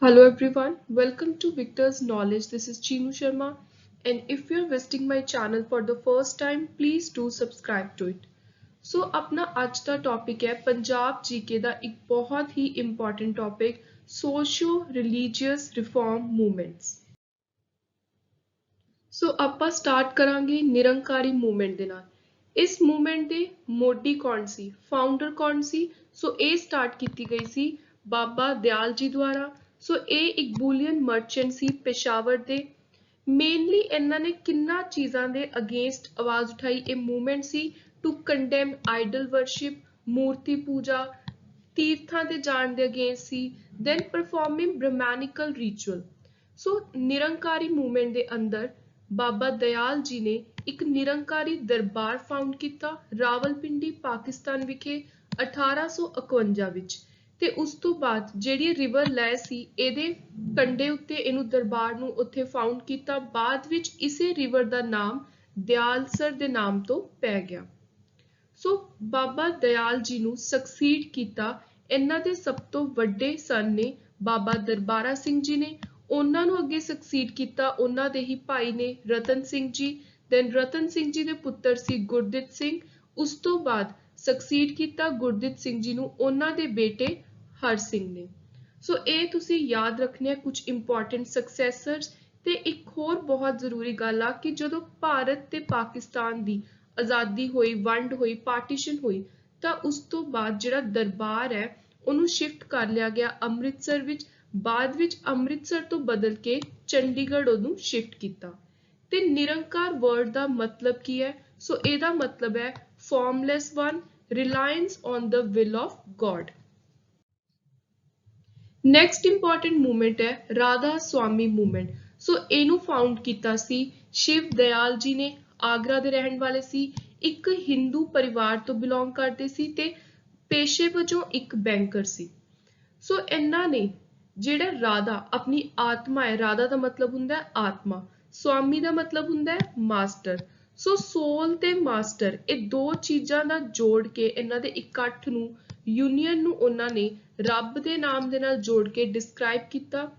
Hello everyone, welcome to Victor's Knowledge. This is Chinu Sharma, and if you're visiting my channel for the first time, please do subscribe to it. So अपना आज का topic है Punjab GK ਦਾ ਇੱਕ ਬਹੁਤ ਹੀ important topic socio religious reform movements. So ਆਪਾਂ start ਕਰਾਂਗੇ ਨਿਰੰਕਾਰੀ ਮੂਵਮੈਂਟ ਦੇ ਨਾਲ। ਇਸ ਮੂਵਮੈਂਟ ਦੇ ਮੋਢੀ ਕੌਣ ਸੀ, ਫਾਊਂਡਰ ਕੌਣ ਸੀ? ਸੋ ਇਹ ਸਟਾਰਟ ਕੀਤੀ ਗਈ ਸੀ ਬਾਬਾ ਦਿਆਲ ਜੀ ਦੁਆਰਾ। ਸੋ ਇਹ ਇੱਕ ਬੂਲੀਅਨ ਮਰਚੈਂਟ ਸੀ ਪੇਸ਼ਾਵਰ ਦੇ। ਮੇਨਲੀ ਇਹਨਾਂ ਨੇ ਕਿੰਨਾ ਚੀਜ਼ਾਂ ਦੇ ਅਗੇਂਸਟ ਆਵਾਜ਼ ਉਠਾਈ। ਇਹ ਮੂਵਮੈਂਟ ਸੀ ਟੂ ਕੰਡੈਮ ਆਈਡਲ ਵਰਸ਼ਿਪ, ਮੂਰਤੀ ਪੂਜਾ, ਤੀਰਥਾਂ ਤੇ ਜਾਣ ਦੇ ਅਗੇਂਸਟ ਸੀ, then performing Brahmanical ritual. So Nirankari movement ਦੇ ਅੰਦਰ ਬਾਬਾ ਦਇਆਲ ਜੀ ਨੇ ਇੱਕ ਨਿਰੰਕਾਰੀ ਦਰਬਾਰ ਫਾਊਂਡ ਕੀਤਾ ਰਾਵਲਪਿੰਡੀ ਪਾਕਿਸਤਾਨ ਵਿਖੇ 1851 ਵਿੱਚ। ਤੇ ਉਸ ਤੋਂ ਬਾਅਦ ਜਿਹੜੀ ਰਿਵਰ ਲੈ ਸੀ ਇਹਦੇ ਕੰਢੇ ਉੱਤੇ ਇਹਨੂੰ ਦਰਬਾਰ ਨੂੰ ਉੱਥੇ ਫਾਊਂਡ ਕੀਤਾ। ਬਾਅਦ ਵਿੱਚ ਇਸੇ ਰਿਵਰ ਦਾ ਨਾਮ ਦਿਆਲਸਰ ਦੇ ਨਾਮ ਤੋਂ ਪੈ ਗਿਆ। ਸੋ ਬਾਬਾ ਦਇਆਲ ਜੀ ਨੂੰ ਸਕਸੀਡ ਕੀਤਾ ਇਹਨਾਂ ਦੇ ਸਭ ਤੋਂ ਵੱਡੇ ਸਨ ਨੇ ਬਾਬਾ ਦਰਬਾਰਾ ਸਿੰਘ ਜੀ ਨੇ। ਉਹਨਾਂ ਨੂੰ ਅੱਗੇ ਸਕਸੀਡ ਕੀਤਾ ਉਹਨਾਂ ਦੇ ਹੀ ਭਾਈ ਨੇ ਰਤਨ ਸਿੰਘ ਜੀ। ਦੈਨ ਰਤਨ ਸਿੰਘ ਜੀ ਦੇ ਪੁੱਤਰ ਸੀ ਗੁਰਦਿੱਤ ਸਿੰਘ। ਉਸ ਤੋਂ ਬਾਅਦ ਸਕਸੀਡ ਕੀਤਾ ਗੁਰਦਿੱਤ ਸਿੰਘ ਜੀ ਨੂੰ ਉਹਨਾਂ ਦੇ ਬੇਟੇ ਹਰ ਸਿੰਘ ਨੇ। ਸੋ ਇਹ ਤੁਸੀਂ ਯਾਦ ਰੱਖਣੇ ਆ ਕੁਝ ਇੰਪੋਰਟੈਂਟ ਸਕਸੈਸਰਸ। ਤੇ ਇੱਕ ਹੋਰ ਬਹੁਤ ਜ਼ਰੂਰੀ ਗੱਲ ਆ ਕਿ ਜਦੋਂ ਭਾਰਤ ਤੇ ਪਾਕਿਸਤਾਨ ਦੀ ਆਜ਼ਾਦੀ ਹੋਈ, ਵੰਡ ਹੋਈ, ਪਾਰਟੀਸ਼ਨ ਹੋਈ, ਤਾਂ ਉਸ ਤੋਂ ਬਾਅਦ ਜਿਹੜਾ ਦਰਬਾਰ ਹੈ ਉਹਨੂੰ ਸ਼ਿਫਟ ਕਰ ਲਿਆ ਗਿਆ ਅੰਮ੍ਰਿਤਸਰ ਵਿੱਚ। ਬਾਅਦ ਵਿੱਚ ਅੰਮ੍ਰਿਤਸਰ ਤੋਂ ਬਦਲ ਕੇ ਚੰਡੀਗੜ੍ਹ ਉਹਨੂੰ ਸ਼ਿਫਟ ਕੀਤਾ। ਤੇ ਨਿਰੰਕਾਰ ਵਰਡ ਦਾ ਮਤਲਬ ਕੀ ਹੈ? ਸੋ ਇਹਦਾ ਮਤਲਬ ਹੈ formless one, reliance on the will of God. Next important movement ਹੈ ਰਾਧਾ ਸਵਾਮੀ ਮੂਵਮੈਂਟ। ਸੋ ਇਹਨੂੰ ਫਾਊਂਡ ਕੀਤਾ ਸੀ ਸ਼ਿਵ ਦਇਆਲ ਜੀ ਨੇ। ਆਗਰਾ ਦੇ ਰਹਿਣ ਵਾਲੇ ਸੀ, ਇੱਕ ਹਿੰਦੂ ਪਰਿਵਾਰ ਤੋਂ ਬਿਲੋਂਗ ਕਰਦੇ ਸੀ ਤੇ ਪੇਸ਼ੇ ਵਜੋਂ ਇੱਕ ਬੈਂਕਰ ਸੀ। ਸੋ ਇਹਨਾਂ ਨੇ ਜਿਹੜਾ ਰਾਧਾ ਆਪਣੀ ਆਤਮਾ ਹੈ, ਰਾਧਾ ਦਾ ਮਤਲਬ ਹੁੰਦਾ ਹੈ ਆਤਮਾ, ਸਵਾਮੀ ਦਾ ਮਤਲਬ ਹੁੰਦਾ ਹੈ ਮਾਸਟਰ। ਸੋ ਸੋਲ ਤੇ ਮਾਸਟਰ ਇਹ ਦੋ ਚੀਜ਼ਾਂ ਦਾ ਜੋੜ ਕੇ ਇਹਨਾਂ ਦੇ ਇਕੱਠ ਨੂੰ, ਯੂਨੀਅਨ ਨੂੰ ਉਹਨਾਂ ਨੇ ਰੱਬ ਦੇ ਨਾਮ ਦੇ ਨਾਲ ਜੋੜ ਕੇ ਡਿਸਕ੍ਰਾਈਬ ਕੀਤਾ।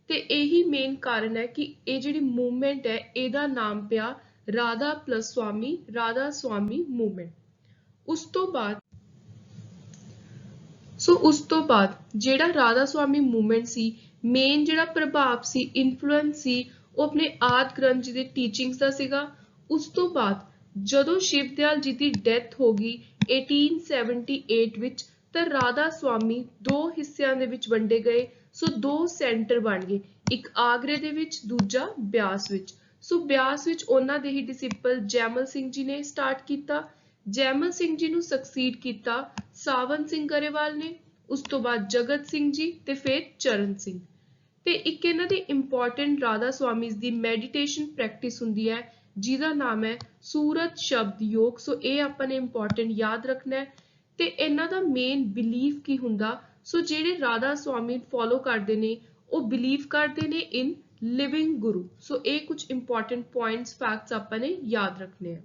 ਤੇ ਇਹੀ ਮੇਨ ਕਾਰਨ ਹੈ ਕਿ ਇਹ ਜਿਹੜੀ ਮੂਵਮੈਂਟ ਹੈ ਇਹਦਾ ਨਾਮ ਪਿਆ ਰਾਧਾ ਪਲਸ ਸਵਾਮੀ, ਰਾਧਾ ਸਵਾਮੀ ਮੂਵਮੈਂਟ। ਉਸ ਤੋਂ ਬਾਅਦ ਜਿਹੜਾ ਰਾਧਾ ਸਵਾਮੀ ਮੂਵਮੈਂਟ ਸੀ, ਮੇਨ ਜਿਹੜਾ ਪ੍ਰਭਾਵ ਸੀ, ਇਨਫਲੂਐਂਸ ਸੀ, ਉਹ ਆਪਣੇ ਆਦਿ ਗ੍ਰੰਥ ਜੀ ਦੇ ਟੀਚਿੰਗਸ ਦਾ ਸੀਗਾ। ਉਸ ਤੋਂ ਬਾਅਦ ਜਦੋਂ ਸ਼ਿਵ ਦਿਆਲ ਜੀ ਦੀ ਡੈਥ ਹੋ ਗਈ 1878 ਵਿੱਚ, ਤਾਂ ਰਾਧਾ ਸਵਾਮੀ ਦੋ ਹਿੱਸਿਆਂ ਦੇ ਵਿੱਚ ਵੰਡੇ ਗਏ। ਸੋ ਦੋ ਸੈਂਟਰ ਬਣ ਗਏ, ਇੱਕ ਆਗਰੇ ਦੇ ਵਿੱਚ, ਦੂਜਾ ਬਿਆਸ ਵਿੱਚ। ਸੋ ਬਿਆਸ ਵਿੱਚ ਉਹਨਾਂ ਦੇ ਹੀ ਡਿਸਿਪਲ ਜੈਮਲ ਸਿੰਘ ਜੀ ਨੇ ਸਟਾਰਟ ਕੀਤਾ। ਜੈਮਲ ਸਿੰਘ ਜੀ ਨੂੰ ਸਕਸੀਡ ਕੀਤਾ ਸਾਵਨ ਸਿੰਘ ਗਰੇਵਾਲ ਨੇ। ਉਸ ਤੋਂ ਬਾਅਦ ਜਗਤ ਸਿੰਘ ਜੀ ਤੇ ਫਿਰ ਚਰਨ ਸਿੰਘ। ਤੇ ਇੱਕ ਇਹਨਾਂ ਦੀ ਇੰਪੋਰਟੈਂਟ ਰਾਧਾ ਸਵਾਮੀਜ਼ ਦੀ ਮੈਡੀਟੇਸ਼ਨ ਪ੍ਰੈਕਟਿਸ ਹੁੰਦੀ ਹੈ ਜਿਹਦਾ ਨਾਮ ਹੈ ਸੂਰਤ ਸ਼ਬਦ ਯੋਗ। ਸੋ ਇਹ ਆਪਾਂ ਨੇ ਇੰਪੋਰਟੈਂਟ ਯਾਦ ਰੱਖਣਾ ਹੈ। ਤੇ ਇਹਨਾਂ ਦਾ ਮੇਨ ਬਿਲੀਫ ਕੀ ਹੁੰਦਾ? ਸੋ ਜਿਹੜੇ ਰਾਧਾ ਸਵਾਮੀ ਫੋਲੋ ਕਰਦੇ ਨੇ ਉਹ ਬਿਲੀਵ ਕਰਦੇ ਨੇ ਇਨ ਲਿਵਿੰਗ ਗੁਰੂ। ਸੋ ਇਹ ਕੁਝ ਇੰਪੋਰਟੈਂਟ ਪੁਆਇੰਟਸ, ਫੈਕਟਸ ਆਪਾਂ ਨੇ ਯਾਦ ਰੱਖਣੇ ਆ।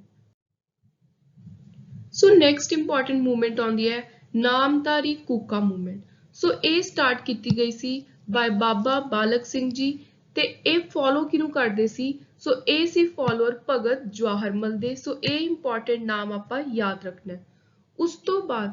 ਸੋ ਨੈਕਸਟ ਇੰਪੋਰਟੈਂਟ ਮੂਵਮੈਂਟ ਆਉਂਦੀ ਹੈ ਨਾਮਧਾਰੀ ਕੂਕਾ ਮੂਵਮੈਂਟ। ਸੋ ਇਹ ਸਟਾਰਟ ਕੀਤੀ ਗਈ ਸੀ ਬਾਈ ਬਾਬਾ ਬਾਲਕ ਸਿੰਘ ਜੀ। ਤੇ ਇਹ ਫੋਲੋ ਕਿਹਨੂੰ ਕਰਦੇ ਸੀ? ਸੋ ਇਹ ਸੀ ਫੋਲੋਅਰ ਭਗਤ ਜਵਾਹਰ ਮਲ ਦੇ। ਸੋ ਇਹ ਇੰਪੋਰਟੈਂਟ ਨਾਮ ਆਪਾਂ ਯਾਦ ਰੱਖਣਾ। ਉਸ ਤੋਂ ਬਾਅਦ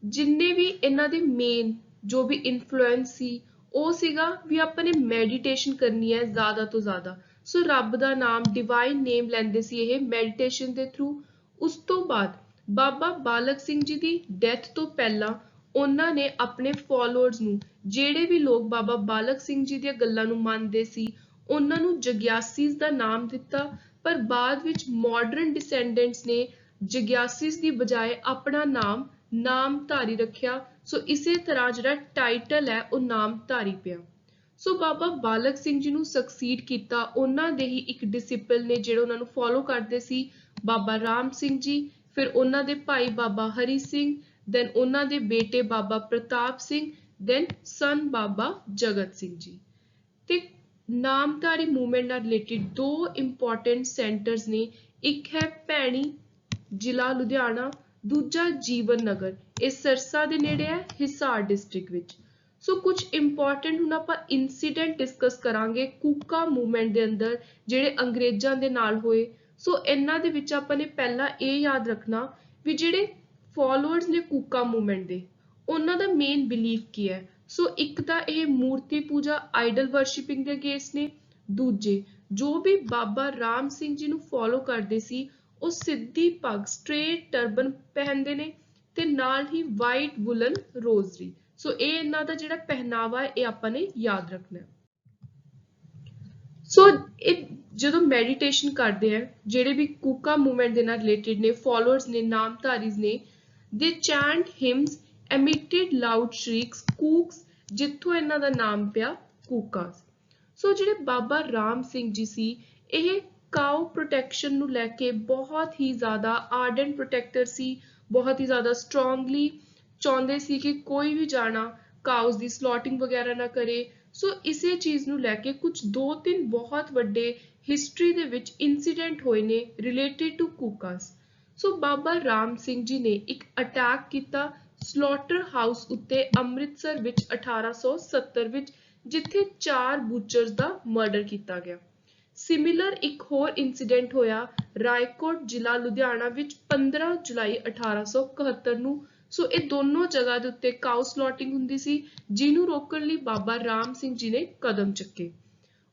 ਜਿੰਨੇ ਵੀ ਇਹਨਾਂ ਦੇ ਮੇਨ ਜੋ ਵੀ ਇਨਫਲੂਐਂਸ ਸੀ ਉਹ ਸੀਗਾ ਵੀ ਆਪਾਂ ਨੇ ਮੈਡੀਟੇਸ਼ਨ ਕਰਨੀ ਹੈ ਜ਼ਿਆਦਾ ਤੋਂ ਜ਼ਿਆਦਾ। ਸੋ ਰੱਬ ਦਾ ਨਾਮ, ਡਿਵਾਈਨ ਨੇਮ ਲੈਂਦੇ ਸੀ ਇਹ ਮੈਡੀਟੇਸ਼ਨ ਦੇ ਥਰੂ। ਉਸ ਤੋਂ ਬਾਅਦ ਬਾਬਾ ਬਾਲਕ ਸਿੰਘ ਜੀ ਦੀ ਡੈਥ ਤੋਂ ਪਹਿਲਾਂ ਉਹਨਾਂ ਨੇ ਆਪਣੇ ਫੋਲੋਅਰਸ ਨੂੰ, ਜਿਹੜੇ ਵੀ ਲੋਕ ਬਾਬਾ ਬਾਲਕ ਸਿੰਘ ਜੀ ਦੀਆਂ ਗੱਲਾਂ ਨੂੰ ਮੰਨਦੇ ਸੀ, ਉਹਨਾਂ ਨੂੰ ਜਗਿਆਸੀਸ ਦਾ ਨਾਮ ਦਿੱਤਾ। ਪਰ ਬਾਅਦ ਵਿੱਚ ਮਾਡਰਨ ਡਿਸੈਂਡੈਂਟਸ ਨੇ ਜਗਿਆਸੀਸ ਦੀ ਬਜਾਏ ਆਪਣਾ ਨਾਮ ਨਾਮਧਾਰੀ ਰੱਖਿਆ। ਸੋ ਇਸੇ ਤਰ੍ਹਾਂ ਜਿਹੜਾ ਟਾਈਟਲ ਹੈ ਉਹ ਨਾਮਧਾਰੀ ਪਿਆ। ਸੋ ਬਾਬਾ ਬਾਲਕ ਸਿੰਘ ਜੀ ਨੂੰ ਸਕਸੀਡ ਕੀਤਾ ਉਹਨਾਂ ਦੇ ਹੀ ਇੱਕ ਡਿਸਿਪਲ ਨੇ ਜਿਹੜੇ ਉਹਨਾਂ ਨੂੰ ਫੋਲੋ ਕਰਦੇ ਸੀ, ਬਾਬਾ ਰਾਮ ਸਿੰਘ ਜੀ। ਫਿਰ ਉਹਨਾਂ ਦੇ ਭਾਈ ਬਾਬਾ ਹਰੀ ਸਿੰਘ, ਦੈਨ ਉਹਨਾਂ ਦੇ ਬੇਟੇ ਬਾਬਾ ਪ੍ਰਤਾਪ ਸਿੰਘ, ਦੈਨ ਸਨ ਬਾਬਾ ਜਗਤ ਸਿੰਘ ਜੀ। ਤੇ ਨਾਮਧਾਰੀ ਮੂਵਮੈਂਟ ਨਾਲ ਰਿਲੇਟਿਡ ਦੋ ਇੰਪੋਰਟੈਂਟ ਸੈਂਟਰਸ ਨੇ, ਇੱਕ ਹੈ ਭੈਣੀ ਜ਼ਿਲ੍ਹਾ ਲੁਧਿਆਣਾ, ਦੂਜਾ ਜੀਵਨ ਨਗਰ, ਇਹ ਸਰਸਾ ਦੇ ਨੇੜੇ ਹੈ ਹਿਸਾਰ ਡਿਸਟ੍ਰਿਕਟ ਵਿੱਚ। सो कुछ इंपॉर्टेंट हुण आपां इंसीडेंट डिस्कस करांगे कूका मूवमेंट दे अंदर ਜਿਹੜੇ ਅੰਗਰੇਜ਼ਾਂ ਦੇ ਨਾਲ ਹੋਏ। ਸੋ ਇਹਨਾਂ ਦੇ ਵਿੱਚ ਆਪਾਂ ਨੇ ਪਹਿਲਾਂ ਇਹ ਯਾਦ ਰੱਖਣਾ ਵੀ ਜਿਹੜੇ ਫੋਲੋਅਰਸ ਨੇ ਕੂਕਾ ਮੂਵਮੈਂਟ ਦੇ ਉਹਨਾਂ ਦਾ ਮੇਨ ਬਿਲੀਫ ਕੀ ਹੈ। ਸੋ ਇੱਕ ਤਾਂ ਇਹ ਮੂਰਤੀ ਪੂਜਾ ਆਈਡਲ ਵਰਸ਼ਿਪਿੰਗ ਦੇ ਅਗੇਂਸਟ ਨੇ। ਦੂਜੇ ਜੋ ਵੀ ਬਾਬਾ ਰਾਮ ਸਿੰਘ ਜੀ ਨੂੰ ਫੋਲੋ ਕਰਦੇ ਸੀ ਉਹ ਸਿੱਧੀ ਪੱਗ ਸਟ੍ਰੇਟ ਟਰਬਨ ਪਹਿਨਦੇ ਨੇ ਤੇ ਨਾਲ ਹੀ ਵਾਈਟ ਵੁਲਨ ਰੋਜ਼ਰੀ। ਸੋ ਇਹ ਇਹਨਾਂ ਦਾ ਜਿਹੜਾ ਪਹਿਨਾਵਾ ਹੈ ਇਹ ਆਪਾਂ ਨੇ ਯਾਦ ਰੱਖਣਾ ਹੈ। ਸੋ ਇਹ ਜਦੋਂ ਮੈਡੀਟੇਸ਼ਨ ਕਰਦੇ ਆ ਜਿਹੜੇ ਵੀ ਕੂਕਾ ਮੂਵਮੈਂਟ ਦੇ ਨਾਲ ਰਿਲੇਟਡ ਨੇ ਫੋਲੋਅਰਸ ਨੇ ਨਾਮਧਾਰੀਜ਼ ਨੇ ਦੇ ਚੈਂਟ ਹਿਮਸ ਐਮਿਟਡ ਲਾਊਡ ਸ਼ਰੀਕਸ ਕੂਕਸ ਜਿੱਥੋਂ ਇਹਨਾਂ ਦਾ ਨਾਮ ਪਿਆ ਕੂਕਾਸ। ਸੋ ਜਿਹੜੇ ਬਾਬਾ ਰਾਮ ਸਿੰਘ ਜੀ ਸੀ ਇਹ ਕਾਓ ਪ੍ਰੋਟੈਕਸ਼ਨ ਨੂੰ ਲੈ ਕੇ ਬਹੁਤ ਹੀ ਜ਼ਿਆਦਾ ਆਰਡੈਂਟ ਪ੍ਰੋਟੈਕਟਰ ਸੀ। ਬਹੁਤ ਹੀ ਜ਼ਿਆਦਾ ਸਟਰੋਂਗਲੀ ਚਾਹੁੰਦੇ ਸੀ ਕਿ ਕੋਈ ਵੀ ਜਾਣਾ ਕਾਉਸ ਦੀ ਸਲੌਟਿੰਗ ਵਗੈਰਾ ਨਾ ਕਰੇ। ਸੋ ਇਸੇ ਚੀਜ਼ ਨੂੰ ਲੈ ਕੇ ਕੁਝ 2-3 ਬਹੁਤ ਵੱਡੇ ਹਿਸਟਰੀ ਦੇ ਵਿੱਚ ਇੰਸੀਡੈਂਟ ਹੋਏ ਨੇ ਰਿਲੇਟਡ ਟੂ ਕੂਕਾਸ। ਸੋ ਬਾਬਾ ਰਾਮ ਸਿੰਘ ਜੀ ਨੇ ਇੱਕ ਅਟੈਕ ਕੀਤਾ ਸਲੌਟਰ ਹਾਊਸ ਉੱਤੇ ਅੰਮ੍ਰਿਤਸਰ ਵਿੱਚ 1870 ਵਿੱਚ ਜਿੱਥੇ 4 ਬੂਚਰਸ ਦਾ ਮਰਡਰ ਕੀਤਾ ਗਿਆ। ਸਿਮਿਲਰ ਇੱਕ ਹੋਰ ਇੰਸੀਡੈਂਟ ਹੋਇਆ ਰਾਏਕੋਟ ਜ਼ਿਲ੍ਹਾ ਲੁਧਿਆਣਾ ਵਿੱਚ 15 ਜੁਲਾਈ 1871 ਨੂੰ। ਸੋ ਇਹ ਦੋਨੋਂ ਜਗ੍ਹਾ ਦੇ ਉੱਤੇ ਕਾਊ ਸਲੌਟਿੰਗ ਹੁੰਦੀ ਸੀ ਜਿਹਨੂੰ ਰੋਕਣ ਲਈ ਬਾਬਾ ਰਾਮ ਸਿੰਘ ਜੀ ਨੇ ਕਦਮ ਚੱਕੇ।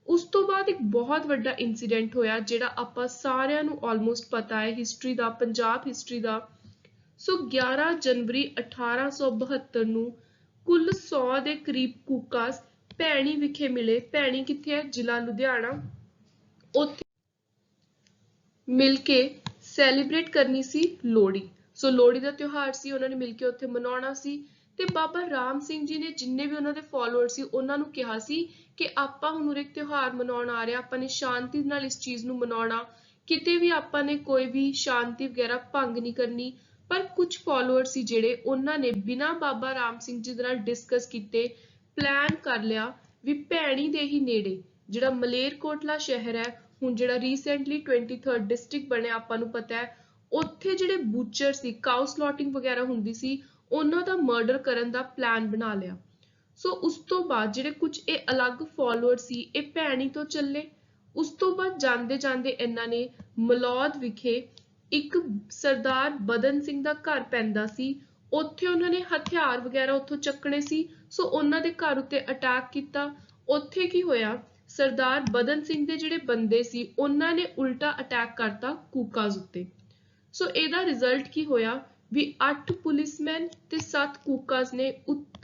ਉਸ ਤੋਂ ਬਾਅਦ ਇੱਕ ਬਹੁਤ ਵੱਡਾ ਇੰਸੀਡੈਂਟ ਹੋਇਆ ਜਿਹੜਾ ਆਪਾਂ ਸਾਰਿਆਂ ਨੂੰ ਆਲਮੋਸਟ ਪਤਾ ਹੈ ਹਿਸਟਰੀ ਦਾ ਪੰਜਾਬ ਹਿਸਟਰੀ ਦਾ। ਸੋ 11 ਜਨਵਰੀ 1872 ਨੂੰ ਕੁੱਲ 100 ਦੇ ਕਰੀਬ ਕੂਕਾਸ ਭੈਣੀ ਵਿਖੇ ਮਿਲੇ। ਭੈਣੀ ਕਿੱਥੇ ਹੈ? ਜ਼ਿਲ੍ਹਾ ਲੁਧਿਆਣਾ। ਉੱਥੇ ਮਿਲ ਕੇ ਸੈਲੀਬ੍ਰੇਟ ਕਰਨੀ ਸੀ ਲੋਹੜੀ। ਸੋ ਲੋਹੜੀ ਦਾ ਤਿਉਹਾਰ ਸੀ ਉਹਨਾਂ ਨੇ ਮਿਲ ਕੇ ਉੱਥੇ ਮਨਾਉਣਾ ਸੀ ਤੇ ਬਾਬਾ ਰਾਮ ਸਿੰਘ ਜੀ ਨੇ ਜਿੰਨੇ ਵੀ ਉਹਨਾਂ ਦੇ ਫੋਲੋਅਰ ਸੀ ਉਹਨਾਂ ਨੂੰ ਕਿਹਾ ਸੀ ਕਿ ਆਪਾਂ ਹੁਣ ਇੱਕ ਤਿਉਹਾਰ ਮਨਾਉਣ ਆ ਰਹੇ ਆਪਾਂ ਨੇ ਸ਼ਾਂਤੀ ਨਾਲ ਇਸ ਚੀਜ਼ ਨੂੰ ਮਨਾਉਣਾ ਕਿਤੇ ਵੀ ਆਪਾਂ ਨੇ ਕੋਈ ਵੀ ਸ਼ਾਂਤੀ ਵਗੈਰਾ ਭੰਗ ਨਹੀਂ ਕਰਨੀ। ਪਰ ਕੁਝ ਫੋਲੋਅਰ ਸੀ ਜਿਹੜੇ ਉਹਨਾਂ ਨੇ ਬਿਨਾਂ ਬਾਬਾ ਰਾਮ ਸਿੰਘ ਜੀ ਦੇ ਨਾਲ ਡਿਸਕਸ ਕੀਤੇ ਪਲਾਨ ਕਰ ਲਿਆ ਵੀ ਭੈਣੀ ਦੇ ਹੀ ਨੇੜੇ ਜਿਹੜਾ ਮਲੇਰਕੋਟਲਾ ਸ਼ਹਿਰ ਹੈ ਹੁਣ ਜਿਹੜਾ ਰੀਸੈਂਟਲੀ 23rd ਡਿਸਟ੍ਰਿਕਟ ਬਣਿਆ ਆਪਾਂ ਨੂੰ ਪਤਾ ਹੈ ਉੱਥੇ ਜਿਹੜੇ ਬੂਚਰ ਸੀ ਕਾਊ ਸਲੌਟਿੰਗ ਵਗੈਰਾ ਹੁੰਦੀ ਸੀ ਉਹਨਾਂ ਦਾ ਮਰਡਰ ਕਰਨ ਦਾ ਪਲਾਨ ਬਣਾ ਲਿਆ। ਸੋ ਉਸ ਤੋਂ ਬਾਅਦ ਜਿਹੜੇ ਕੁਝ ਇਹ ਅਲੱਗ ਫੋਲੋਅਰ ਸੀ ਇਹ ਭੈਣੀ ਤੋਂ ਚੱਲੇ। ਉਸ ਤੋਂ ਬਾਅਦ ਜਾਂਦੇ ਜਾਂਦੇ ਇਹਨਾਂ ਨੇ ਮਲੌਦ ਵਿਖੇ ਇੱਕ ਸਰਦਾਰ ਬਦਨ ਸਿੰਘ ਦਾ ਘਰ ਪੈਂਦਾ ਸੀ ਉੱਥੇ ਉਹਨਾਂ ਨੇ ਹਥਿਆਰ ਵਗੈਰਾ ਉੱਥੋਂ ਚੱਕਣੇ ਸੀ। ਸੋ ਉਹਨਾਂ ਦੇ ਘਰ ਉੱਤੇ ਅਟੈਕ ਕੀਤਾ। ਉੱਥੇ ਕੀ ਹੋਇਆ ਸਰਦਾਰ ਬਦਨ ਸਿੰਘ ਦੇ ਜਿਹੜੇ ਬੰਦੇ ਸੀ ਉਹਨਾਂ ਨੇ ਉਲਟਾ ਅਟੈਕ ਕਰਤਾ ਕੂਕਾਸ ਉੱਤੇ। ਸੋ ਇਹਦਾ ਰਿਜ਼ਲਟ ਕੀ ਹੋਇਆ ਵੀ 8 ਪੁਲਿਸਮੈਨ ਤੇ 7 ਕੂਕਾਸ ਨੇ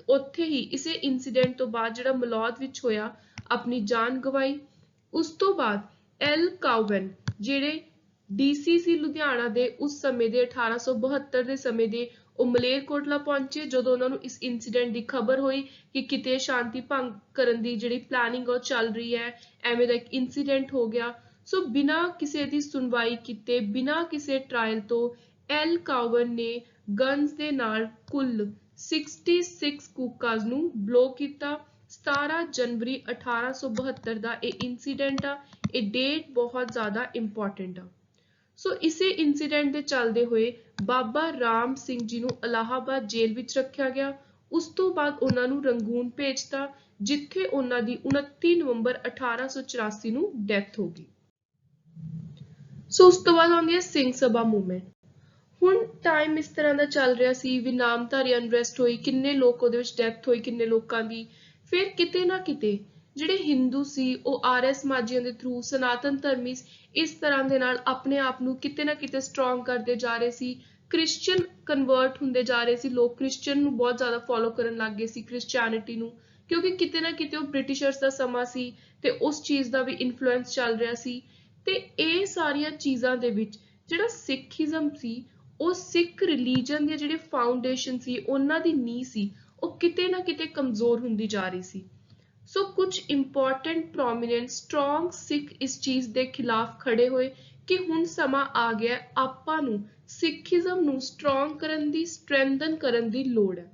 ਉੱਥੇ ਹੀ ਇਸੇ ਇਨਸੀਡੈਂਟ ਤੋਂ ਬਾਅਦ ਜਿਹੜਾ ਮਲੌਦ ਵਿੱਚ ਹੋਇਆ ਆਪਣੀ ਜਾਨ ਗਵਾਈ। ਉਸ ਤੋਂ ਬਾਅਦ ਐਲ ਕਾਊਵਨ ਜਿਹੜੇ ਡੀਸੀ ਸੀ ਲੁਧਿਆਣਾ ਦੇ ਉਸ ਸਮੇਂ ਦੇ 1872 ਦੇ ਸਮੇਂ ਦੇ ਉਹ ਮਲੇਰਕੋਟਲਾ ਪਹੁੰਚੇ ਜਦੋਂ ਉਹਨਾਂ ਨੂੰ ਇਸ ਇਨਸੀਡੈਂਟ ਦੀ ਖਬਰ ਹੋਈ ਕਿ ਕਿਤੇ ਸ਼ਾਂਤੀ ਭੰਗ ਕਰਨ ਦੀ ਜਿਹੜੀ ਪਲਾਨਿੰਗ ਉਹ ਚੱਲ ਰਹੀ ਹੈ ਐਵੇਂ ਦਾ ਇੱਕ ਇਨਸੀਡੈਂਟ ਹੋ ਗਿਆ। ਸੋ ਬਿਨਾਂ ਕਿਸੇ ਦੀ ਸੁਣਵਾਈ ਕੀਤੇ ਬਿਨਾਂ ਕਿਸੇ ਟ੍ਰਾਇਲ ਤੋਂ ਐਲ ਕਾਊਵਨ ਨੇ ਗਨਸ ਦੇ ਨਾਲ ਕੁੱਲ 66 ਕੂਕਾਸ ਨੂੰ ਬਲੋ ਕੀਤਾ। 17 ਜਨਵਰੀ 1872 ਦਾ ਇਹ ਇਨਸੀਡੈਂਟ ਆ। ਇਹ ਡੇਟ ਬਹੁਤ ਜ਼ਿਆਦਾ ਇੰਪੋਰਟੈਂਟ ਆ। ਸੋ ਇਸੇ ਇਨਸੀਡੈਂਟ ਦੇ ਚੱਲਦੇ ਹੋਏ ਬਾਬਾ ਰਾਮ ਸਿੰਘ ਜੀ ਨੂੰ ਇਲਾਹਾਬਾਦ ਜੇਲ੍ਹ ਵਿੱਚ ਰੱਖਿਆ ਗਿਆ। ਉਸ ਤੋਂ ਬਾਅਦ ਉਹਨਾਂ ਨੂੰ ਰੰਗੂਨ ਭੇਜਤਾ ਜਿੱਥੇ ਉਹਨਾਂ ਦੀ 29 ਨਵੰਬਰ 1884 ਨੂੰ ਡੈਥ ਹੋ ਗਈ। ਸੋ ਉਸ ਤੋਂ ਬਾਅਦ ਆਉਂਦੀ ਹੈ ਸਿੰਘ ਸਭਾ ਮੂਵਮੈਂਟ। ਹੁਣ ਟਾਈਮ ਇਸ ਤਰ੍ਹਾਂ ਦਾ ਚੱਲ ਰਿਹਾ ਸੀ ਵੀ ਨਾਮਧਾਰੀ ਅਨਰੈਸਟ ਹੋਈ ਕਿੰਨੇ ਲੋਕ ਉਹਦੇ ਵਿੱਚ ਡੈਥ ਹੋਈ ਕਿੰਨੇ ਲੋਕਾਂ ਦੀ। ਫਿਰ ਕਿਤੇ ਨਾ ਕਿਤੇ ਜਿਹੜੇ ਹਿੰਦੂ ਸੀ ਉਹ ਆਰਐਸ ਮਾਝੀਆਂ ਦੇ ਥਰੂ ਸਨਾਤਨ ਧਰਮੀ ਇਸ ਤਰ੍ਹਾਂ ਦੇ ਨਾਲ ਆਪਣੇ ਆਪ ਨੂੰ ਕਿਤੇ ਨਾ ਕਿਤੇ ਸਟਰੋਂਗ ਕਰਦੇ ਜਾ ਰਹੇ ਸੀ। ਕ੍ਰਿਸਚੀਅਨ ਕਨਵਰਟ ਹੁੰਦੇ ਜਾ ਰਹੇ ਸੀ ਲੋਕ ਕ੍ਰਿਸਚੀਅਨ ਨੂੰ ਬਹੁਤ ਜ਼ਿਆਦਾ ਫੋਲੋ ਕਰਨ ਲੱਗ ਗਏ ਸੀ ਕ੍ਰਿਸਚੈਨਿਟੀ ਨੂੰ ਕਿਉਂਕਿ ਕਿਤੇ ਨਾ ਕਿਤੇ ਉਹ ਬ੍ਰਿਟਿਸ਼ਰਸ ਦਾ ਸਮਾਂ ਸੀ ਤੇ ਉਸ ਚੀਜ਼ ਦਾ ਵੀ ਇਨਫਲੂਐਂਸ ਚੱਲ ਰਿਹਾ ਸੀ। ਤੇ ਇਹ ਸਾਰੀਆਂ ਚੀਜ਼ਾਂ ਦੇ ਵਿੱਚ ਜਿਹੜਾ ਸਿੱਖੀਜ਼ਮ ਸੀ ਉਹ ਸਿੱਖ ਰਿਲੀਜਨ ਦੇ ਜਿਹੜੇ ਫਾਊਂਡੇਸ਼ਨ ਸੀ ਉਹਨਾਂ ਦੀ ਨੀਂਹ ਸੀ ਉਹ ਕਿਤੇ ਨਾ ਕਿਤੇ ਕਮਜ਼ੋਰ ਹੁੰਦੀ ਜਾ ਰਹੀ ਸੀ। ਸੋ ਕੁਝ ਇੰਪੋਰਟੈਂਟ ਪ੍ਰੋਮੀਨੈਂਟ ਸਟਰੋਂਗ ਸਿੱਖ ਇਸ ਚੀਜ਼ ਦੇ ਖਿਲਾਫ ਖੜੇ ਹੋਏ ਕਿ ਹੁਣ ਸਮਾਂ ਆ ਗਿਆ ਆਪਾਂ ਨੂੰ ਸਿੱਖੀਜ਼ਮ ਨੂੰ ਸਟਰੋਂਗ ਕਰਨ ਦੀ ਸਟਰੈਂਥਨ ਕਰਨ ਦੀ ਲੋੜ ਹੈ।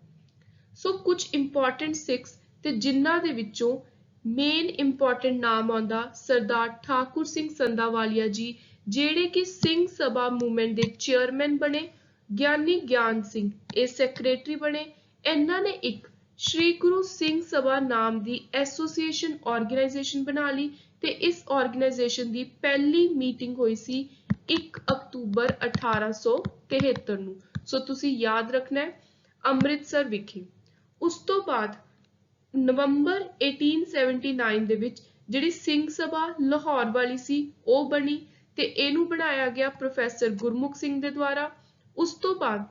ਸੋ ਕੁਝ ਇੰਪੋਰਟੈਂਟ ਸਿੱਖਸ ਤੇ ਜਿਨ੍ਹਾਂ ਦੇ ਵਿੱਚੋਂ ਮੇਨ ਇੰਪੋਰਟੈਂਟ ਨਾਮ ਆਉਂਦਾ ਸਰਦਾਰ ਠਾਕੁਰ ਸਿੰਘ ਸੰਧਾਵਾਲੀਆ ਜੀ ਜਿਹੜੇ ਕਿ ਸਿੰਘ ਸਭਾ ਮੂਵਮੈਂਟ ਦੇ ਚੇਅਰਮੈਨ ਬਣੇ। ਗਿਆਨੀ ਗਿਆਨ ਸਿੰਘ ਇਹ ਸੈਕਟਰੀ ਬਣੇ। ਇਹਨਾਂ ਨੇ ਇੱਕ श्री गुरु सिंह सभा नाम ਦੀ ਐਸੋਸੀਏਸ਼ਨ ਆਰਗੇਨਾਈਜੇਸ਼ਨ ਬਣਾ ਲਈ ਤੇ ਇਸ ਆਰਗੇਨਾਈਜੇਸ਼ਨ ਦੀ ਪਹਿਲੀ ਮੀਟਿੰਗ ਹੋਈ ਸੀ 1 ਅਕਤੂਬਰ 1873 ਨੂੰ। ਸੋ ਤੁਸੀਂ ਯਾਦ ਰੱਖਣਾ ਹੈ ਅੰਮ੍ਰਿਤਸਰ ਵਿਖੇ। ਉਸ ਤੋਂ ਬਾਅਦ ਨਵੰਬਰ 1879 ਦੇ ਵਿੱਚ ਜਿਹੜੀ ਸਿੰਘ ਸਭਾ ਲਾਹੌਰ ਵਾਲੀ ਸੀ ਉਹ ਬਣੀ ਤੇ ਇਹਨੂੰ ਬਣਾਇਆ ਗਿਆ ਪ੍ਰੋਫੈਸਰ ਗੁਰਮੁਖ ਸਿੰਘ ਦੇ ਦੁਆਰਾ। ਉਸ ਤੋਂ ਬਾਅਦ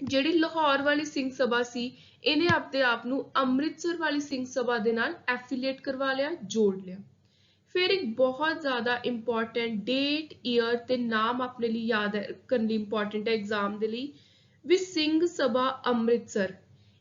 ਜਿਹੜੀ ਲਾਹੌਰ ਵਾਲੀ ਸਿੰਘ ਸਭਾ ਸੀ ਇਹਨੇ ਆਪਣੇ ਆਪ ਨੂੰ ਅੰਮ੍ਰਿਤਸਰ ਵਾਲੀ ਸਿੰਘ ਸਭਾ ਦੇ ਨਾਲ ਐਫੀਲੀਏਟ ਕਰਵਾ ਲਿਆ, ਜੋੜ ਲਿਆ। ਫਿਰ ਇੱਕ ਬਹੁਤ ਜ਼ਿਆਦਾ ਇੰਪੋਰਟੈਂਟ ਡੇਟ, ਈਅਰ ਤੇ ਨਾਮ ਆਪਣੇ ਲਈ ਯਾਦ ਕਰਨ ਲਈ ਇੰਪੋਰਟੈਂਟ ਹੈ ਐਗਜ਼ਾਮ ਦੇ ਲਈ ਵੀ ਸਿੰਘ ਸਭਾ ਅੰਮ੍ਰਿਤਸਰ